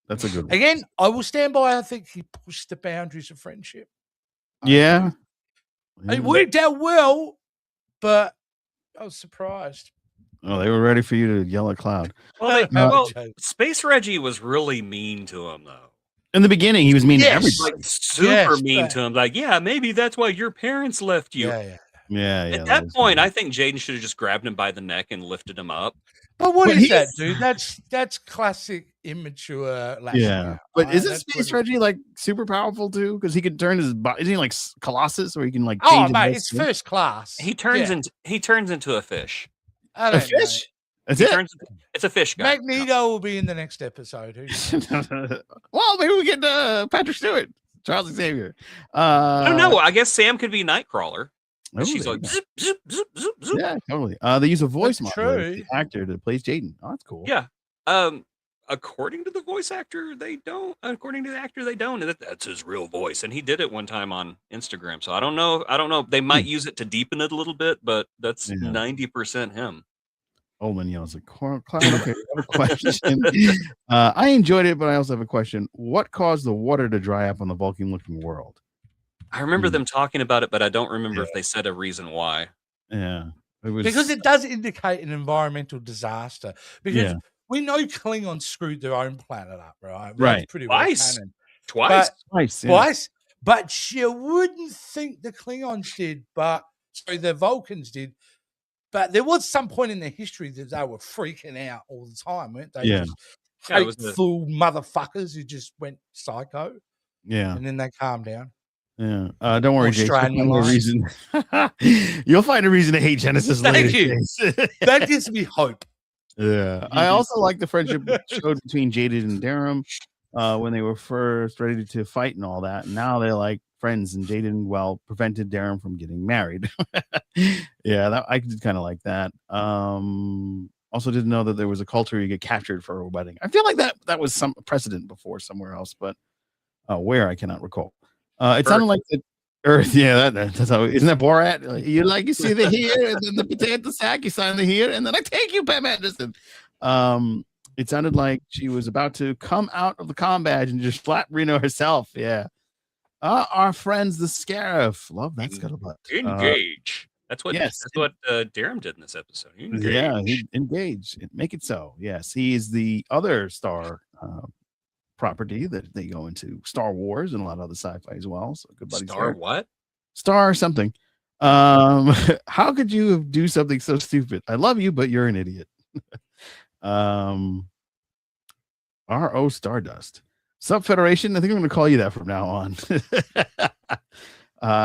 that's a good one. Again, I will stand by. I think he pushed the boundaries of friendship. Yeah. It worked out well, but I was surprised. Oh, they were ready for you to yell at Cloud. Well, Space Reggie was really mean to him, though. In the beginning, he was mean to everybody. Like, super mean to him. Like, yeah, maybe that's why your parents left you. Yeah. At that point, I think Jaden should have just grabbed him by the neck and lifted him up. But what is that, dude? That's classic immature. Yeah, but isn't Space Reggie like super powerful too? Because he can turn his body. Isn't he like Colossus, where he can like? Oh, mate, it's first class. He turns into a fish. A fish? That's it. It's a fish guy. Magneto will be in the next episode. Well, maybe we get Patrick Stewart, Charles Xavier. I don't know. I guess Sam could be Nightcrawler. Oh, she's like, zip, zip, zip, zip, zip. Yeah, totally. They use a voice modulator, true. the actor that plays Jaden. Oh, that's cool. Yeah. According to the voice actor, they don't. According to the actor, they don't. That's his real voice, and he did it one time on Instagram. So I don't know. They might use it to deepen it a little bit, but that's 90% him. Oldman yells at Cloud. Okay, I have a question. I enjoyed it, but I also have a question. What caused the water to dry up on the Vulcan-looking world? I remember them talking about it, but I don't remember if they said a reason why. Yeah, it was because it does indicate an environmental disaster. Because we know Klingons screwed their own planet up, right? Right. That's pretty well canon. Twice. But you wouldn't think the Klingons did, the Vulcans did. But there was some point in their history that they were freaking out all the time, weren't they? Yeah. Hateful motherfuckers who just went psycho. Yeah. And then they calmed down. Yeah. Don't worry, Jason. You'll find a reason to hate Genesis later. Thank you. That gives me hope. Yeah. I also like the friendship showed between Jaded and Durham. when they were first ready to fight and all that. And now they're like friends, and Jaden, well, prevented Darren from getting married. Yeah, I did kind of like that. Also didn't know that there was a culture where you get captured for a wedding. I feel like that was some precedent before somewhere else, but where I cannot recall. It sounded like the Earth. Yeah, that's how. Isn't that Borat? You see the here, and then the potato sack. You sign the here, and then I take you, Pam Anderson. It sounded like she was about to come out of the comm badge and just slap Reno herself. Yeah. Our friends, the Scarif. Love that scuttlebutt. Engage. That's what yes. That's what Darren did in this episode. Engage. Yeah, engage. Make it so. Yes, he is the other star property that they go into Star Wars and a lot of other sci-fi as well. So good buddies. Star what? Star something. How could you do something so stupid? I love you, but you're an idiot. R.O. Stardust. Sup Federation? I think I'm going to call you that from now on.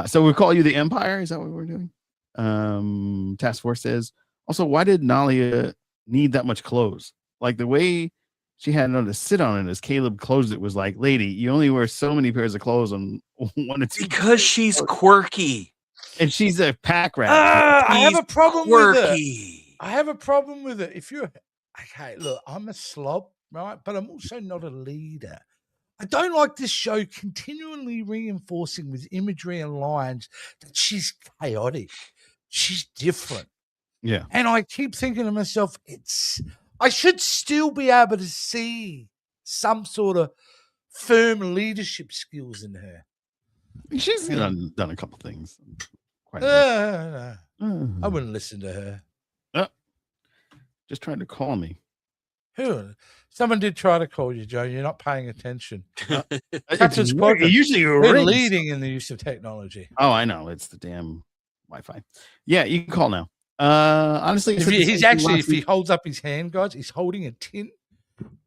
So we'll call you the Empire. Is that what we're doing? Task Force says, also, why did Nalia need that much clothes? Like the way she had to sit on it as Caleb closed it was like, lady, you only wear so many pairs of clothes on one or two. Because she's quirky. And she's a pack rat. I have a problem with it. Quirky. I have a problem with it. If you're okay, look, I'm a slob, right? But I'm also not a leader. I don't like this show continually reinforcing with imagery and lines that she's chaotic. She's different. Yeah. And I keep thinking to myself, I should still be able to see some sort of firm leadership skills in her. She's done a couple things. Quite I wouldn't listen to her. Just trying to call me. Who? Someone did try to call you, Joe. You're not paying attention. Usually We're leading in the use of technology. Oh, I know. It's the damn Wi-Fi. Yeah, you can call now. Honestly, he's actually, if he holds up his hand, guys, he's holding a tin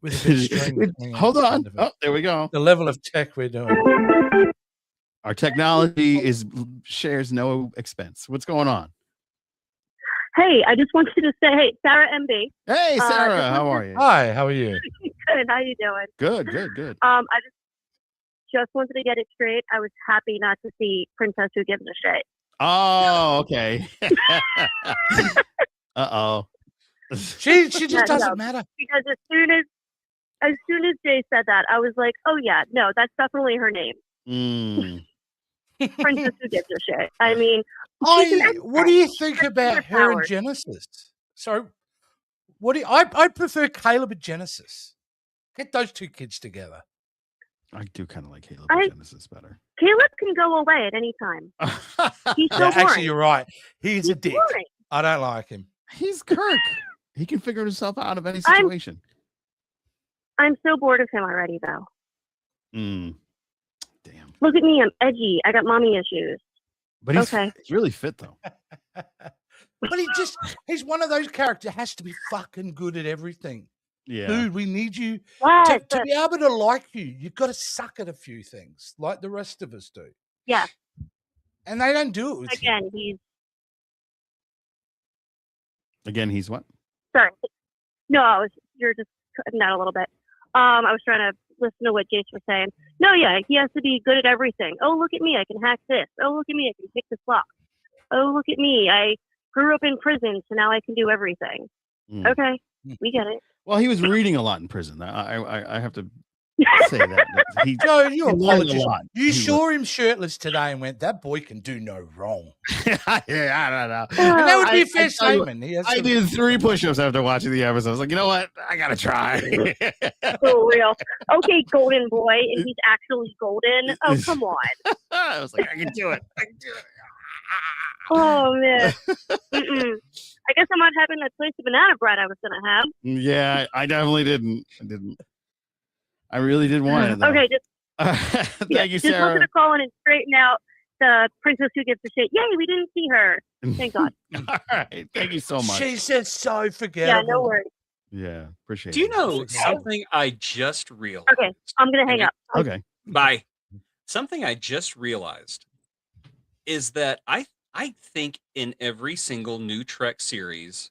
with a bit of string. Hold on. Oh, there we go. The level of tech we're doing. Our technology shares no expense. What's going on? Hey, I just wanted to say, hey, Sarah MB. Hey, Sarah, how are you? Hi, how are you? Good, how you doing? Good. I just wanted to get it straight. I was happy not to see Princess Who Gives a Shit. Oh, okay. Uh-oh. She just doesn't matter. Because as soon as Jay said that, I was like, oh yeah, no, that's definitely her name. Princess Who Gives a Shit. I mean, what do you think about her and Genesis? So, I prefer Caleb and Genesis. Get those two kids together. I do kind of like Caleb and Genesis better. Caleb can go away at any time. He's so boring. Actually, you're right. He's a dick. Boring. I don't like him. He's Kirk. He can figure himself out of any situation. I'm so bored of him already, though. Damn. Look at me. I'm edgy. I got mommy issues. But he's really fit, though. But he's one of those characters that has to be fucking good at everything. Yeah. Dude, we need you Yes, to be able to like you. You've got to suck at a few things like the rest of us do. Yeah. And they don't do it with Again, he's what? Sorry. No, you're just cutting out a little bit. I was trying to listen to what Jace was saying. No, yeah, he has to be good at everything. Oh, look at me. I can hack this. Oh, look at me. I can pick this lock. Oh, look at me. I grew up in prison, so now I can do everything. Okay. We get it. Well, he was reading a lot in prison. I have to say that. Joe, you apologize. You saw him shirtless today and went, that boy can do no wrong. Yeah, I don't know. And that would be a fair statement. I did 3 push-ups after watching the episode. I was like, you know what? I got to try. For real. Okay, golden boy. And he's actually golden. Oh, come on. I was like, I can do it. Oh, man. I guess I'm not having that slice of banana bread I was going to have. Yeah, I definitely didn't. I really did want it, though. Okay, thank you, Sarah. Just wanted to call in and straighten out the Princess Who Gives a Shit. Yay, we didn't see her. Thank God. All right, thank you so much. She's just so forgettable. Yeah, no worries. Yeah, appreciate it. Do you know something I just realized? Okay, I'm going to hang up. Okay. Bye. Something I just realized is that I think in every single new Trek series,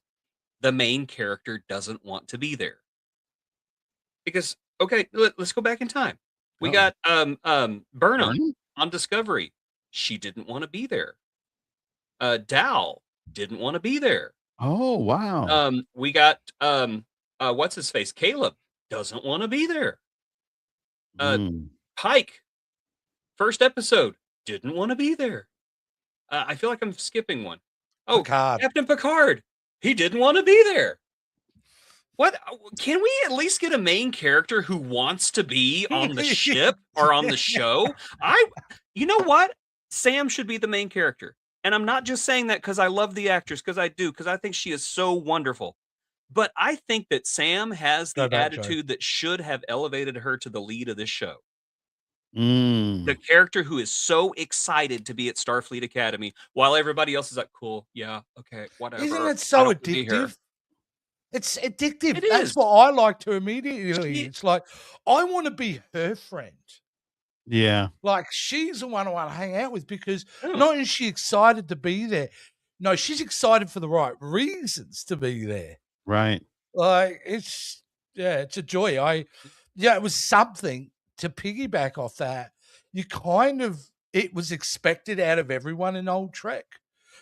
the main character doesn't want to be there. Because Okay, let's go back in time. We Oh. got Burnham Burnham? on Discovery. She didn't want to be there. Dal didn't want to be there. Oh, wow. We got what's his face? Caleb doesn't want to be there. Mm. Pike, first episode, didn't want to be there. I feel like I'm skipping one. Oh, Picard. Captain Picard, he didn't want to be there. What? Can we at least get a main character who wants to be on the ship or on the show? You know what? Sam should be the main character. And I'm not just saying that because I love the actress, because I do, because I think she is so wonderful. But I think that Sam has the attitude that should have elevated her to the lead of this show. The character who is so excited to be at Starfleet Academy while everybody else is like, cool, yeah, okay, whatever. Isn't it so addictive? It's addictive. That's what I like to immediately. It's like, I want to be her friend. Yeah. Like, she's the one I want to hang out with because not only is she excited to be there, no, she's excited for the right reasons to be there. Right. Like, it's a joy. It was something to piggyback off that. It was expected out of everyone in Old Trek.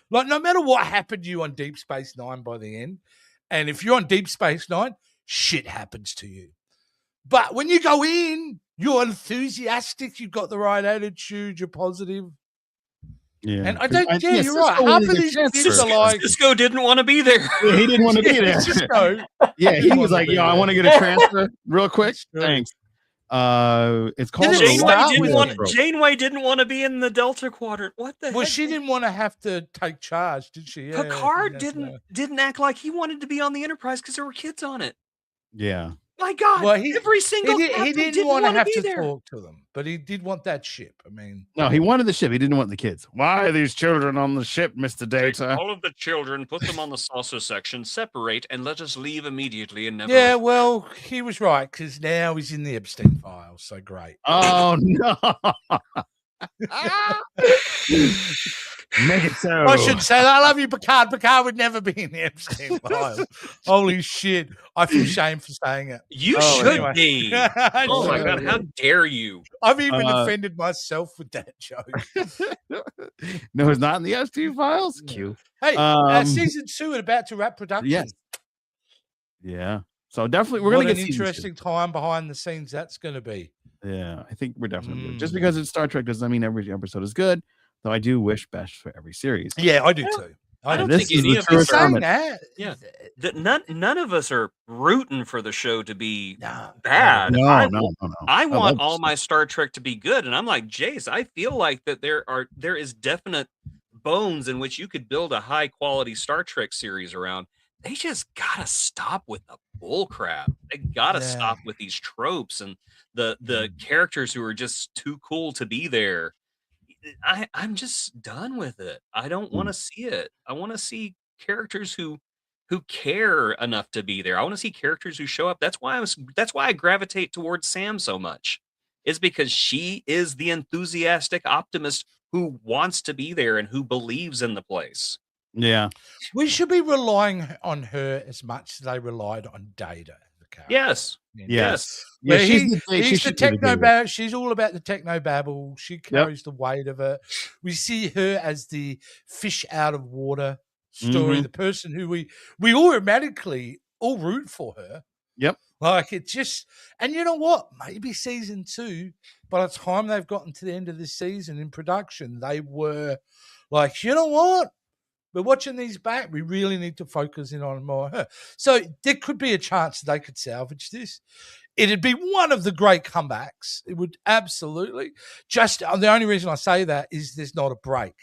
Like, no matter what happened to you on Deep Space Nine by the end, and if you're on Deep Space Nine, shit happens to you. But when you go in, you're enthusiastic, you've got the right attitude, you're positive. Yeah. And you're right. Half of these kids are like, Cisco didn't want to be there. Yeah, he didn't want to be there. Cisco. Yeah, he was like, yo, I want to get a transfer real quick. Thanks. It's called Janeway didn't want to be in the Delta Quadrant. What the heck? Well, she didn't want to have to take charge, did she? Yeah, Picard didn't act like he wanted to be on the Enterprise because there were kids on it. Yeah. My God, every single he didn't want to have to talk to them, but he did want that ship. I mean, no, he wanted the ship. He didn't want the kids. Why are these children on the ship, Mr. Data? All of the children, put them on the saucer section, separate, and let us leave immediately and never. Yeah, well, he was right because now he's in the Epstein files. So great. Oh no. Make it so. I shouldn't say that. I love you, Picard. Picard would never be in the Epstein files. Holy shit. I feel shame for saying it. You should be. Oh my God, how dare you? I've even offended myself with that joke. No, it's not in the Epstein files. Cute. Hey, season 2 is about to wrap production. Yes. Yeah. So definitely we're what gonna get an interesting time behind the scenes that's gonna be. Yeah, I think we're definitely good. Just because it's Star Trek doesn't mean every episode is good. Though I do wish best for every series. Yeah, I do too. I don't think any of us saying that. Yeah, none of us are rooting for the show to be bad. No. I want all my Star Trek to be good, and I'm like Jace. I feel like that there is definite bones in which you could build a high quality Star Trek series around. They just gotta stop with the bull crap. They gotta stop with these tropes and the characters who are just too cool to be there. I'm just done with it. I don't want to see it. I want to see characters who care enough to be there. I want to see characters who show up. That's why I gravitate towards Sam so much. Is because she is the enthusiastic optimist who wants to be there and who believes in the place. Yeah. We should be relying on her as much as they relied on Data. Yes. Yes. Yeah, she's the techno. She's all about the techno babble. She carries the weight of it. We see her as the fish out of water story, the person who we automatically all root for her. Yep. Like it just, and you know what? Maybe season 2, by the time they've gotten to the end of this season in production, they were like, you know what? We're watching these back. We really need to focus in on more her. So there could be a chance they could salvage this. It'd be one of the great comebacks. It would absolutely. Just the only reason I say that is there's not a break.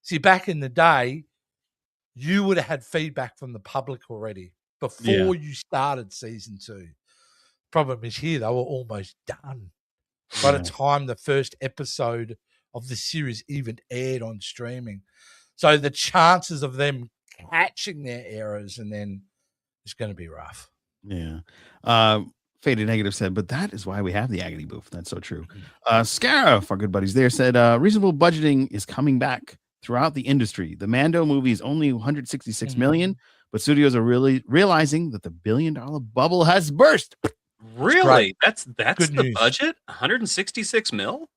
See, back in the day, you would have had feedback from the public already before you started season 2. Problem is here, they were almost done by the time the first episode of the series even aired on streaming. So the chances of them catching their errors and then it's going to be rough. Yeah. Faded Negative said, but that is why we have the Agony Booth. That's so true. Scarif, our good buddies there, said reasonable budgeting is coming back throughout the industry. The Mando movie is only 166 million, but studios are really realizing that the $1 billion bubble has burst. Really? That's Good the news. budget? 166 mil?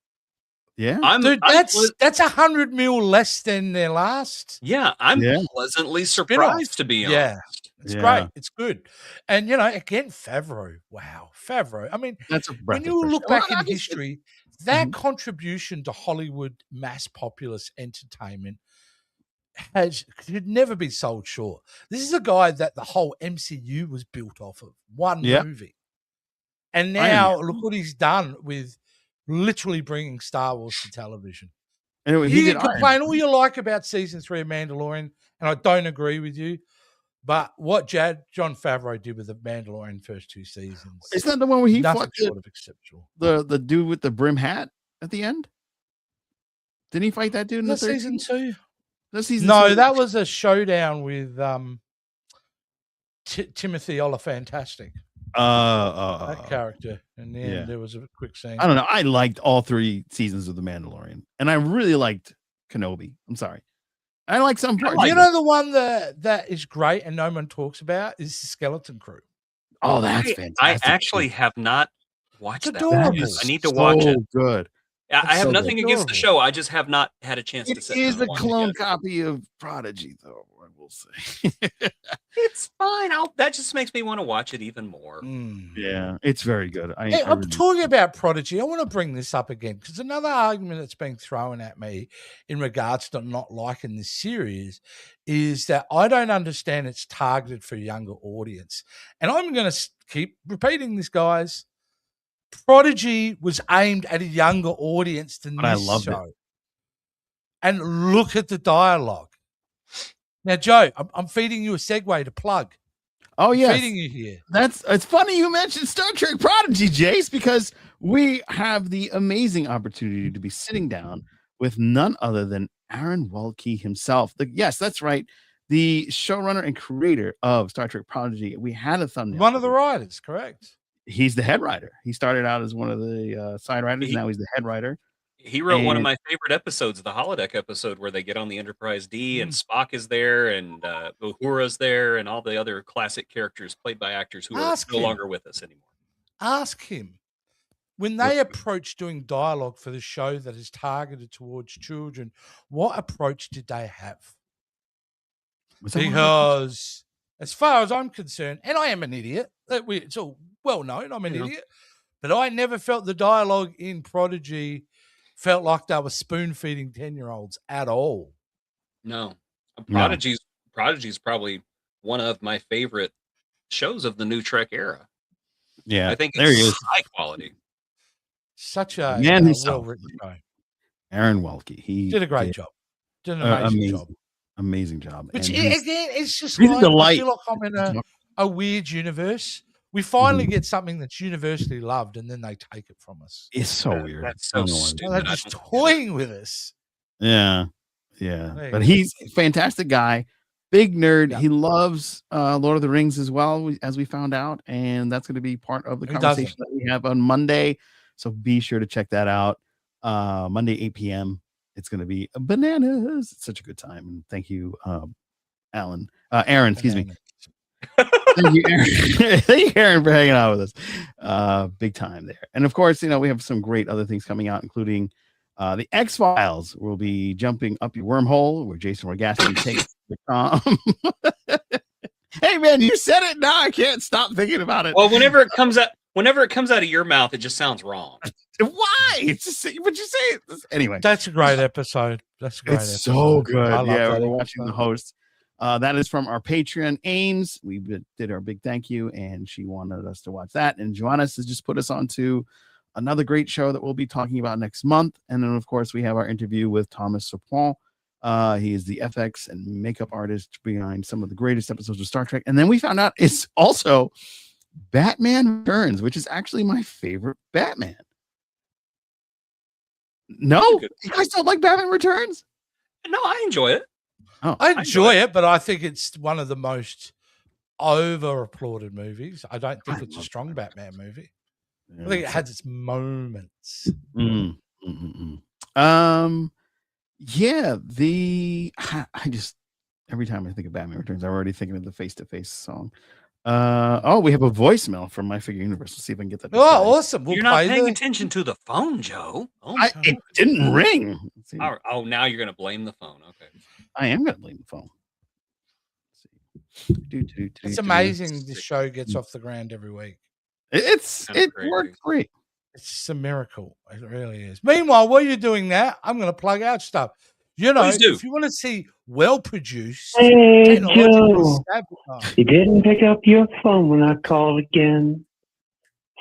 Yeah. Dude, I'm that's 100 mil less than their last I'm Yeah. pleasantly spin-off. surprised, to be Yeah. honest. It's Yeah. great. It's good. And, again, Favreau. Wow. Favreau. I mean, That's a breath when of you fresh look air. back Well, in obviously- history, that Mhm. contribution to Hollywood mass populace entertainment could never be sold short. This is a guy that the whole MCU was built off of, one Yeah. movie. And Iron now Man. look what he's done with literally bringing Star Wars to television. Anyway, You he can did Iron complain Man. all you like about season 3 of Mandalorian, and I don't agree with you. But what John Favreau did with the Mandalorian first 2 seasons, Isn't that the one where he nothing fought short of exceptional. the dude with the brim hat at the end? Didn't he fight that dude in the Was that third season 2? That's season No, 2. that was a showdown with Timothy Olyphantastic, that character. And then yeah. there was a quick scene. I don't know. I liked all 3 seasons of The Mandalorian, and I really liked Kenobi. I'm sorry. I like some parts. The one that is great and no one talks about is the Skeleton Crew. Oh, that's fantastic. I actually have not watched It's that. adorable. I need to watch it. Good. I have so nothing against the adorable. show. I just have not had a chance to It sit is down a and watch it clone yet. copy of Prodigy, though, I will say. It's fine. That just makes me want to watch it even more. Yeah, it's very good. Hey, I'm talking about Prodigy. I want to bring this up again because another argument that's been thrown at me in regards to not liking this series is that I don't understand it's targeted for a younger audience. And I'm going to keep repeating this, guys. Prodigy was aimed at a younger audience than But I this loved it. show. And look at the dialogue. Now, Joe, I'm feeding you a segue to plug. Oh, yes. Feeding you here. It's funny you mentioned Star Trek Prodigy, Jace, because we have the amazing opportunity to be sitting down with none other than Aaron Walke himself. Yes, that's right. The showrunner and creator of Star Trek Prodigy. We had a thumbnail. One of the writers, correct? He's the head writer. He started out as one of the side writers. Now he's the head writer. He wrote one of my favorite episodes, the holodeck episode, where they get on the Enterprise D and Spock is there and Uhura's there and all the other classic characters played by actors who are no longer with us anymore. Ask him. When they approach doing dialogue for the show that is targeted towards children, what approach did they have? Because as far as I'm concerned, and I am an idiot, it's all well known, I'm an idiot, but I never felt the dialogue in Prodigy felt like they were spoon feeding 10-year-olds at all. No. Prodigy's probably one of my favorite shows of the new Trek era. Yeah, I think there he it's is. high quality. Such a Man himself. well-written show. Aaron Walke. He did a great job. Did an amazing job. Amazing job. Which And again, it's just he's a like, delight. I feel like I'm in a weird universe. We finally get something that's universally loved, and then they take it from us. It's so weird. That's so stupid. They're just toying with us. Yeah. But he's a fantastic guy. Big nerd. Yeah. He loves Lord of the Rings as well, as we found out. And that's going to be part of the conversation that we have on Monday. So be sure to check that out. Monday, 8 p.m. It's going to be bananas. It's such a good time. And thank you, Aaron, excuse me. Thank you, Aaron. Thank you, Aaron, for hanging out with us. Big time there. And of course, we have some great other things coming out, including the X-Files. Will be jumping up your wormhole, where Jason Rogasky takes the com. Hey man, you said it. Now I can't stop thinking about it. Well, whenever it comes out of your mouth, it just sounds wrong. Why? It's just, but you say it anyway. That's a great episode. That's a great episode. So good. I love Yeah, that we're watching the host. That is from our Patreon, Ames. We did our big thank you, and she wanted us to watch that. And Joannis has just put us on to another great show that we'll be talking about next month. And then, of course, we have our interview with Thomas Sapon. He is the FX and makeup artist behind some of the greatest episodes of Star Trek. And then we found out it's also Batman Returns, which is actually my favorite Batman. No? You guys don't like Batman Returns? No, I enjoy it. Oh, I enjoy it, but I think it's one of the most over-applauded movies. I don't think it's a strong Batman movie. I think it has its moments. Yeah, I just every time I think of Batman Returns, I'm already thinking of the Face to Face song. We have a voicemail from My Figure Universe. Let's see if I can get that. Oh, awesome. We'll You're not play paying the- attention to the phone, Joe. Oh, my It didn't ring. Let's see. Oh, now you're going to blame the phone. Okay. I am going to blame the phone. Let's see. It's amazing this show gets off the ground every week. It worked great. It's just a miracle. It really is. Meanwhile, while you're doing that, I'm going to plug out stuff. You know, Please do. if you want to see well-produced, Hey, technologically Joe. savvy- You didn't pick up your phone when I called again.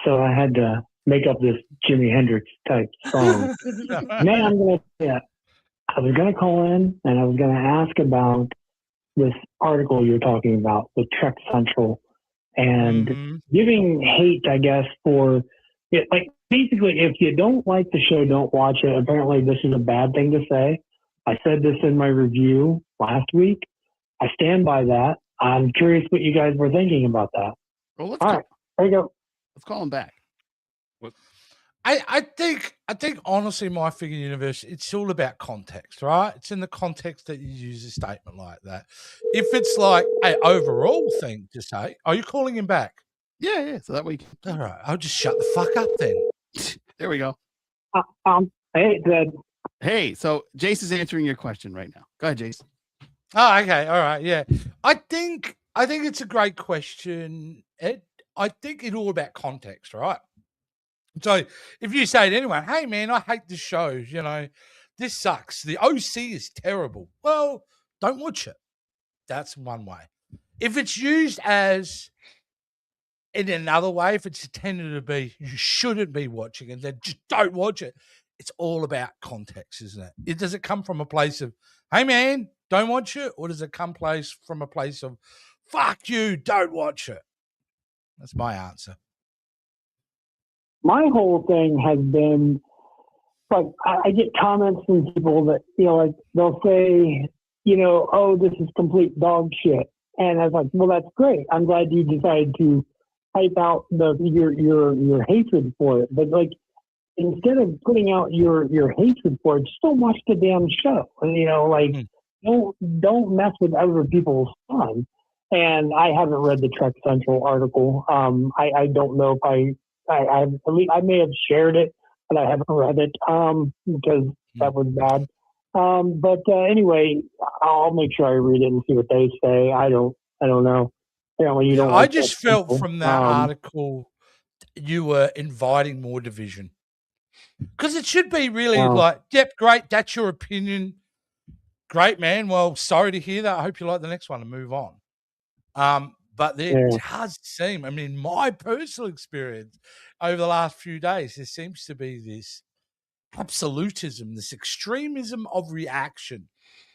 So I had to make up this Jimi Hendrix type song. Man, I was going to call in and I was going to ask about this article you're talking about with Trek Central and Mhm. giving hate, I guess, for it. Like, basically, if you don't like the show, don't watch it. Apparently, this is a bad thing to say. I said this in my review last week. I stand by that. I'm curious what you guys were thinking about that. Well, let's All call, right, there you go. let's call him back. I think honestly, My Figure Universe, it's all about context, right? It's in the context that you use a statement like that. If it's like an overall thing to say, are you calling him back? Yeah. So that way, All right, I'll just shut the fuck up then. there we go. Hey, Ted. Hey, so Jace is answering your question right now. Go ahead, Jace. Oh, okay, all right, yeah. I think it's a great question, Ed. I think it's all about context, right? So if you say to anyone, hey man, I hate this show, you know, this sucks. The OC is terrible. Well, don't watch it. That's one way. If it's used as in another way, if it's intended to be, you shouldn't be watching it, then just don't watch it. It's all about context, isn't it? Does it come from a place of, hey man, don't watch it? Or does it come from a place of, fuck you, don't watch it? That's my answer. My whole thing has been like I get comments from people that like they'll say, oh, this is complete dog shit, and I was like, well, that's great. I'm glad you decided to type out your hatred for it, but like instead of putting out your hatred for it, just don't watch the damn show. And don't mess with other people's fun. And I haven't read the Trek Central article. I don't know if I may have shared it, but I haven't read it because that was bad. But anyway, I'll make sure I read it and see what they say. I don't know. Apparently, you don't. I just felt from that article you were inviting more division because it should be really like, yep, great, that's your opinion, great man. Well, sorry to hear that. I hope you like the next one and move on. But there does seem, I mean, my personal experience over the last few days, there seems to be this absolutism, this extremism of reaction.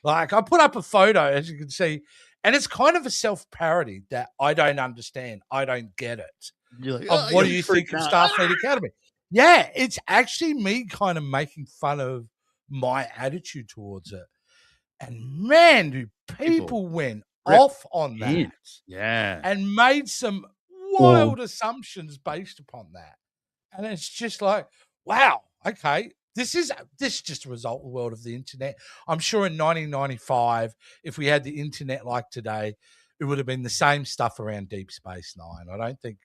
Like I put up a photo, as you can see, and it's kind of a self-parody that I don't understand. I don't get it. You're like, What do you think of Starfleet Academy? Yeah, it's actually me kind of making fun of my attitude towards it. And man, do people went off on that. Yeah. And made some wild assumptions based upon that. And it's just like, wow, okay. This is just a result of the world of the internet. I'm sure in 1995, if we had the internet like today, it would have been the same stuff around Deep Space Nine. I don't think,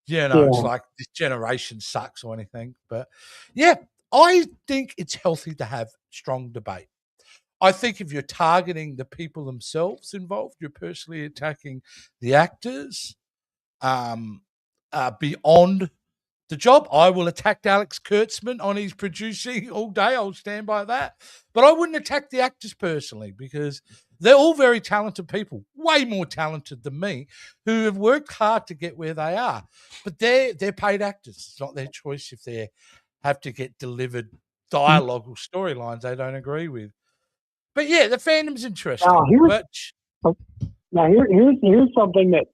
it's like this generation sucks or anything. But yeah, I think it's healthy to have strong debate. I think if you're targeting the people themselves involved, you're personally attacking the actors beyond the job. I will attack Alex Kurtzman on his producing all day. I'll stand by that. But I wouldn't attack the actors personally because they're all very talented people, way more talented than me, who have worked hard to get where they are. But they're paid actors. It's not their choice if they have to get delivered dialogue or storylines they don't agree with. But yeah, the fandom's interesting. Now here's something that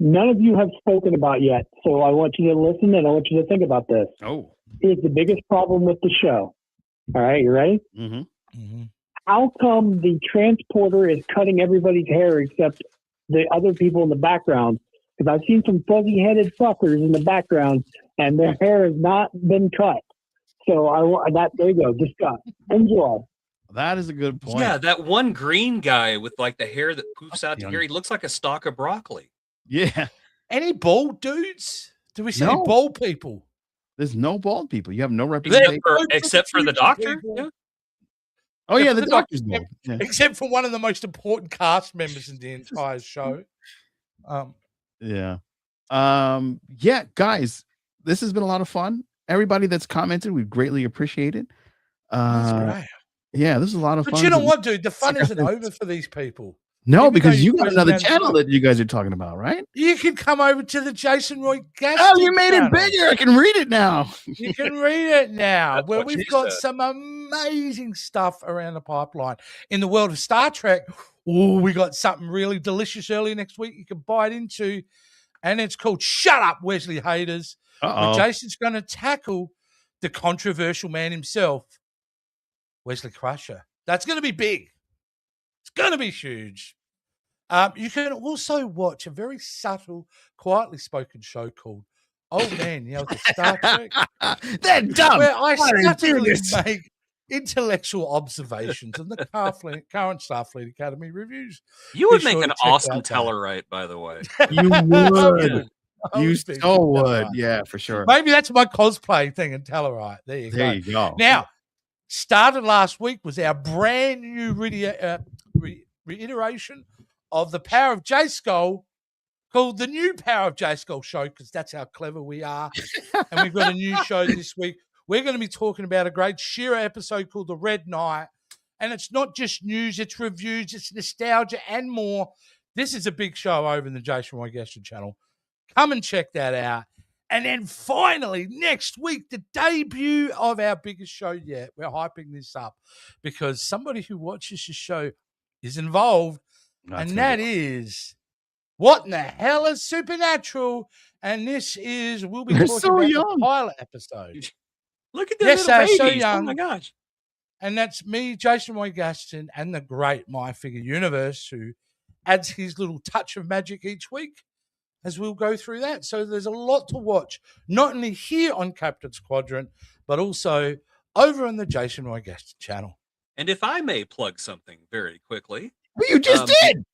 none of you have spoken about yet. So I want you to listen and I want you to think about this. Oh, here's the biggest problem with the show. All right, you ready? Mm-hmm. Mm-hmm. How come the transporter is cutting everybody's hair except the other people in the background? Because I've seen some fuzzy-headed fuckers in the background, and their hair has not been cut. So there you go. Discuss. Enjoy. That is a good point. Yeah, that one green guy with like the hair that poofs out to here, he looks like a stalk of broccoli. Yeah. Any bald dudes? Do we see No. any bald people? There's no bald people. You have no Except representation. except for the doctor. People. Yeah. Oh yeah, Except the for the doctor's doctor. bald. Yeah. Except for one of the most important cast members in the entire show. Yeah. Yeah, guys, this has been a lot of fun. Everybody that's commented, we greatly appreciate it. That's great. Yeah, this is a lot of But fun. you know what, dude? The fun Sucker isn't things. over for these people. No, Even because though you you got close another down channel show. that you guys are talking about, right? You can come over to the Jason Roy Gaston. Oh, you made channel. it bigger. I can read it now. You can read it now, That's where what we've she got said. some amazing stuff around the pipeline. In the world of Star Trek, we got something really delicious early next week you can bite into, and it's called Shut Up, Wesley Haters, where Uh-oh. Jason's going to tackle the controversial man himself, Wesley Crusher. That's going to be big. It's going to be huge. You can also watch a very subtle, quietly spoken show called Old Man Yells at Star Trek, That dumb. where I Why are you doing subtly this? make intellectual observations on the current Starfleet Academy reviews. You would Be make sure an to check awesome out that. Tellarite, by the way. You Yeah. would. I You would be so would. Tellarite. Yeah, for sure. Maybe that's my cosplay thing in Tellarite. There you There go. you go. Now, started last week was our brand new reiteration of the Power of J Skull, called the New Power of J Skull Show, because that's how clever we are. And we've got a new show this week. We're going to be talking about a great She-Ra episode called The Red Knight. And it's not just news, it's reviews, it's nostalgia and more. This is a big show over in the Jason Roy Gaston channel. Come and check that out. And then finally, next week, the debut of our biggest show yet. We're hyping this up because somebody who watches the show is involved, and that is What in the Hell is Supernatural? And this is, we'll be They're talking so about young. the pilot episode. Look at the Yes, little they're so babies. Oh young. my gosh. And that's me, Jason Roy Gaston, and the great My Figure Universe, who adds his little touch of magic each week as we'll go through that. So there's a lot to watch, not only here on Captain's Quadrant, but also over on the Jason Roy Gaston channel. And if I may plug something very quickly. Well, you just did.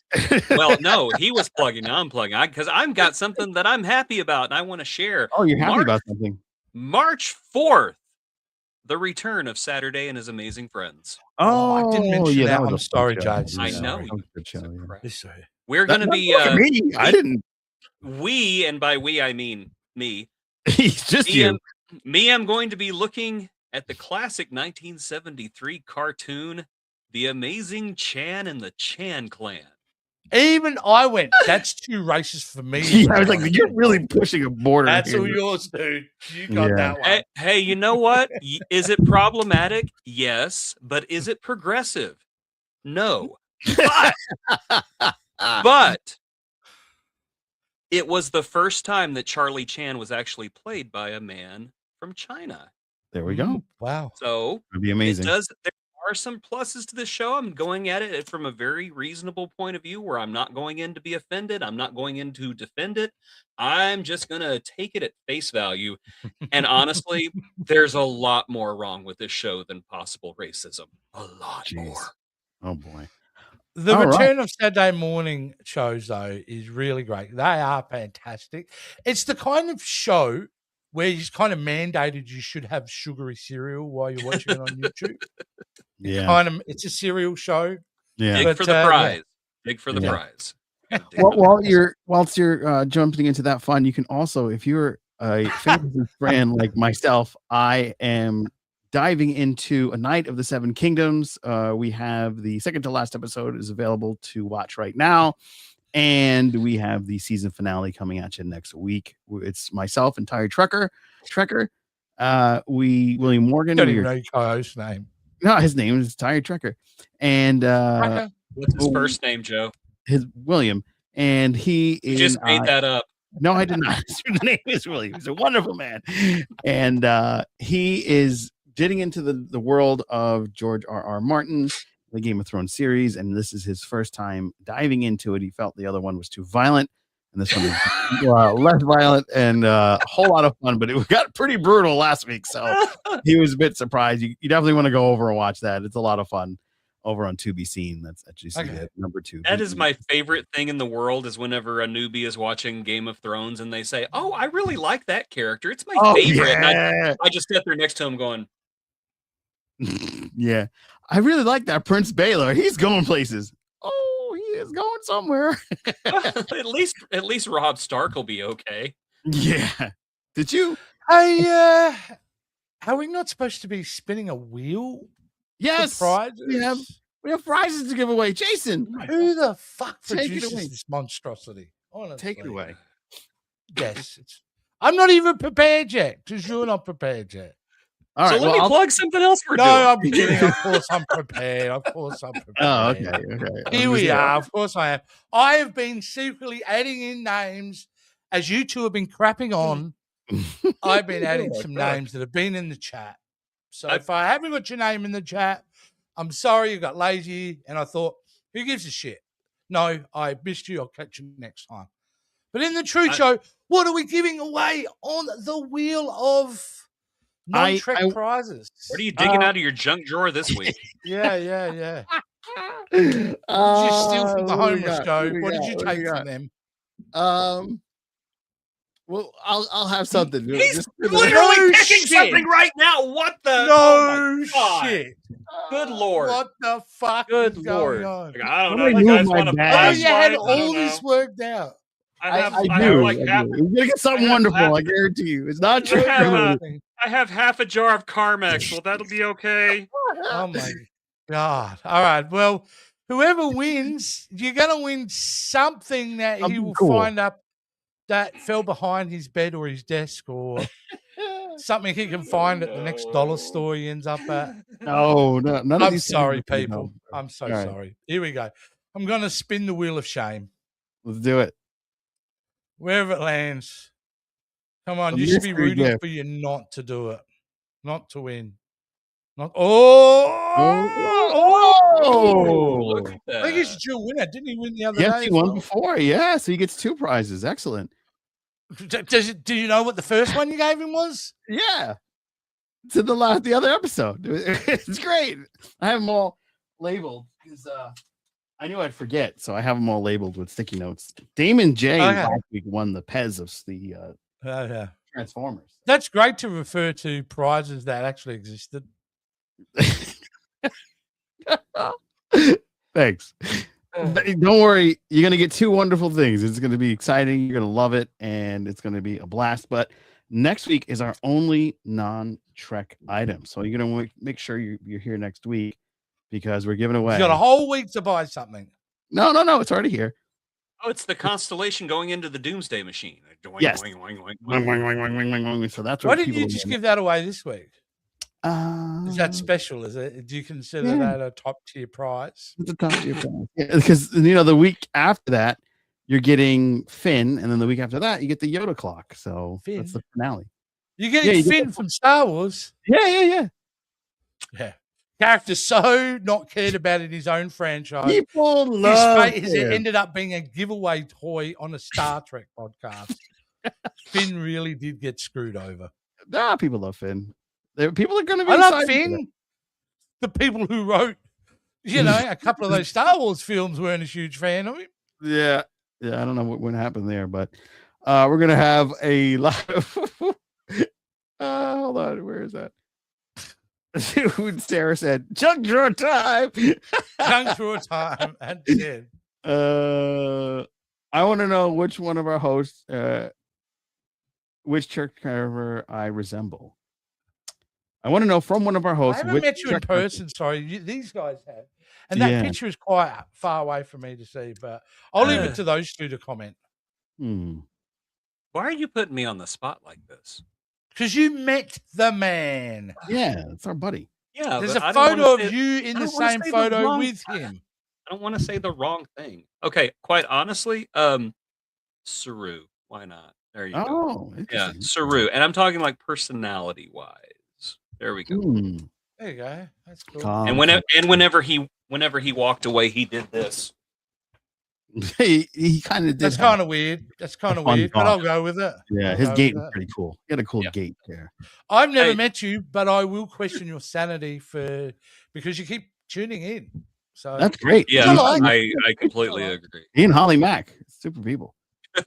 Well, no, he was plugging. I'm plugging. Because I've got something that I'm happy about and I want to share. Oh, you're happy about something. March 4th, the return of Saturday and His Amazing Friends. Oh, I didn't mention that. was I'm a sorry, fun show. Jason. I Yeah, know. that was a good show, yeah. Crap. This way. We're going to That- be. look at me. I didn't. We, and by we, I mean me. He's just you. I'm going to be looking at the classic 1973 cartoon, The Amazing Chan and the Chan Clan. Even I went, that's too racist for me. Yeah, I was like, you're really pushing a border. That's here. all yours, dude. You got Yeah. that one. Hey, you know what? Is it problematic? Yes. But is it progressive? No. But it was the first time that Charlie Chan was actually played by a man from China. There we go. Wow. So It'd be amazing. there are some pluses to this show. I'm going at it from a very reasonable point of view where I'm not going in to be offended. I'm not going in to defend it. I'm just going to take it at face value. And honestly, there's a lot more wrong with this show than possible racism. A lot Jeez. more. Oh boy. The All return of Saturday morning shows, though, is really great. They are fantastic. It's the kind of show where he's kind of mandated you should have sugary cereal while you're watching it on YouTube. Yeah. It's a cereal show. Yeah. Big But, for the yeah. prize. Big for the Yeah. prize. Whilst you're jumping into that fun, you can also, if you're a fantasy fan like myself, I am diving into A Night of the Seven Kingdoms. We have the second to last episode is available to watch right now. And we have the season finale coming at you next week. It's myself and Teir Trekker. William Morgan. Don't even know your co-host's name. No, his name is Teir Trekker. And Trekker? What's his first name, Joe? his William. And he You is just made that up. no, I did not. His name is William. He's a wonderful man. And he is getting into the world of George R.R. Martin, the Game of Thrones series, and this is his first time diving into it. He felt the other one was too violent, and this one is less violent and a whole lot of fun, but it got pretty brutal last week, so he was a bit surprised. You definitely want to go over and watch that. It's a lot of fun over on To Be Seen. That's actually Okay. number 2. That is my favorite thing in the world is whenever a newbie is watching Game of Thrones and they say, "Oh, I really like that character. It's my favorite." And I just sit there next to him going, yeah, I really like that Prince Baylor. He's going places. Oh, he is going somewhere. at least Rob Stark will be okay. Yeah. Did you? Are we not supposed to be spinning a wheel? Yes. For prizes? We have prizes to give away. Jason, Who the fuck Take it produces away. this monstrosity? Honestly. take it away. Yes. I'm not even prepared yet because you're not prepared yet. All So right. let me plug something else we're doing. No, I'm kidding. Of course I'm prepared. Of course I'm prepared. Oh, okay. Here we are. Of course I am. I have been secretly adding in names as you two have been crapping on. I've been adding some names that have been in the chat. So if I haven't got your name in the chat, I'm sorry you got lazy and I thought, who gives a shit? No, I missed you. I'll catch you next time. But in the Truth Show, what are we giving away on the wheel of non-Trek prizes? What are you digging out of your junk drawer this week? Yeah. What did you steal from the homeless, Joe? What did you take from them? Well, I'll have something. He's literally picking something right now. What the? No shit. Good Lord. What the fuck Good is Lord. going on? Like, I don't Somebody know. You move guys my want to bag. Oh, you had all this worked out. I do. You're gonna get something wonderful. I guarantee you. It's not true. I have half a jar of Carmex. Well, that'll be okay. Oh my God. All right. Well, whoever wins, you're going to win something that he will find up that fell behind his bed or his desk or something he can find at the next dollar store he ends up at. No, none of I'm these. sorry, things people. no. I'm so All right. sorry. Here we go. I'm going to spin the wheel of shame. Let's do it. Wherever it lands. Come on. You should be rooting for you not to do it. Not to win. Not. Look at that. I think he's a dual winner. Didn't he win the other day? Yes, he won before. Yeah, so he gets 2 prizes. Excellent. Do you know what the first one you gave him was? Yeah. To the other episode. It's great. I have them all labeled because I knew I'd forget, so I have them all labeled with sticky notes. Damon J last week won the Pez of the Transformers. That's great to refer to prizes that actually existed. Thanks. Don't worry, you're gonna get 2 wonderful things. It's gonna be exciting. You're gonna love it, and it's gonna be a blast. But next week is our only non-Trek item, so you're gonna make sure you're here next week because we're giving away. You got a whole week to buy something. No, it's already here. Oh, it's the constellation going into the Doomsday Machine. Yes. Boing, boing, boing. So that's Why what didn't you just give that away this week? Is that Uh, special? Is it? Do you consider that a top tier prize? It's a top tier prize. Yeah, because the week after that you're getting Finn, and then the week after that you get the Yoda clock. So Finn? that's the finale. You're getting Finn from Star Wars. Yeah. Character so not cared about in his own franchise. People love His fate has ended up being a giveaway toy on a Star Trek podcast. Finn really did get screwed over. Nah, people love Finn. People are going to be. I love Finn. The people who wrote, a couple of those Star Wars films weren't a huge fan of him. Yeah. I don't know what happened there, but we're gonna have a lot of. Hold on, where is that? Sarah said, "Junk drawer time." Junk drawer time. And said, I want to know which one of our hosts, which church carver I resemble. I want to know from one of our hosts. I haven't met you in person. Sorry, these guys have, and that picture is quite far away for me to see. But I'll leave it to those two to comment. Why are you putting me on the spot like this? Because you met the man. Yeah, it's our buddy. Yeah, there's a photo of you in the same photo with him. I don't want to say the wrong thing. Okay, quite honestly, Saru. Why not? There you go. Yeah, Saru, and I'm talking like personality wise. There we go. There you go. That's cool. And whenever he walked away, he did this. he kind of did. That's kind of weird. That's kind of weird, but I'll go with it. Yeah, his gait was pretty cool. He had a cool gait there. I've never met you, but I will question your sanity because you keep tuning in. So That's great. Yeah, like I completely agree. He and Holly Mack, super people.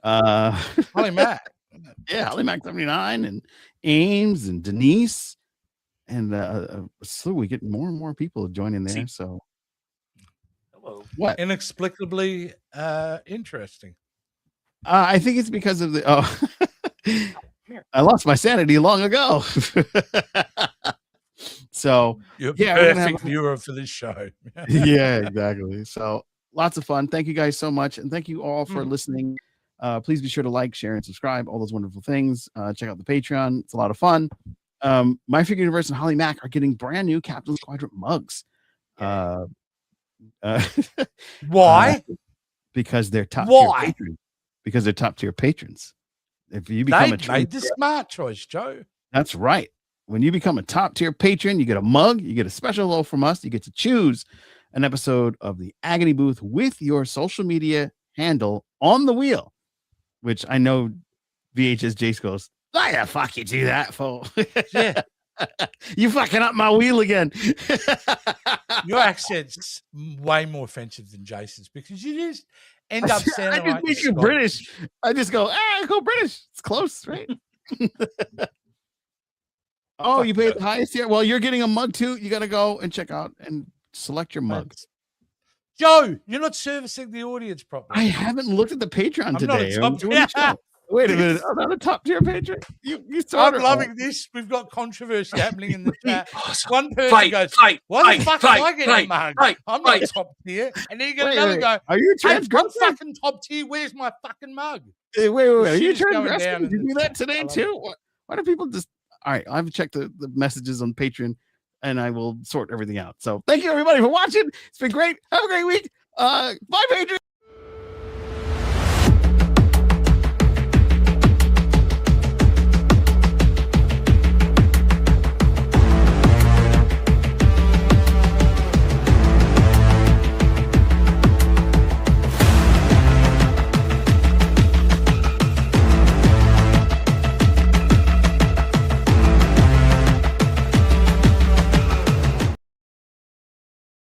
Holly Mack. Yeah, Holly Mack 79 and Ames and Denise and so we get more and more people joining there. So Hello. what? Inexplicably interesting. I think it's because of the I lost my sanity long ago. So You're yeah, a we're gonna perfect have viewer for this show. yeah, exactly. So lots of fun. Thank you guys so much, and thank you all for listening. Please be sure to like, share, and subscribe. All those wonderful things. Check out the Patreon. It's a lot of fun. My Figure Universe and Holly Mack are getting brand new Captain's Quadrant mugs. Why? Because they're top Why? tier patrons. Because they're top tier patrons. If you become They a true, made the smart choice, Joe. that's right. When you become a top tier patron, you get a mug, you get a special hello from us, you get to choose an episode of the Agony Booth with your social media handle on the wheel, which I know VHS Jace goes, why the fuck you do that for? Yeah. You fucking up my wheel again. Your accent's way more offensive than Jason's because you just end up I sounding just like make you Scottish. British. I just go, go British. It's close, right? Oh, you paid the highest tier. Well, you're getting a mug too. You got to go and check out and select your mugs. Joe, you're not servicing the audience properly. I haven't looked at the Patreon I'm today. not a I'm doing the show. Wait a minute. I'm not a top tier patron. You started. I'm loving this. We've got controversy happening in the chat. Awesome. One person goes, why the fuck am I getting a mug? I'm not top tier. And then you get another go, are you hey, I'm transgressing? fucking top tier. Where's my fucking mug? Wait. Are you shit is going transgressing? down Did you in do the that chat. today I love too? Why do people just... All right, I've checked the messages on Patreon and I will sort everything out. So thank you everybody for watching. It's been great. Have a great week. Bye, Patreon.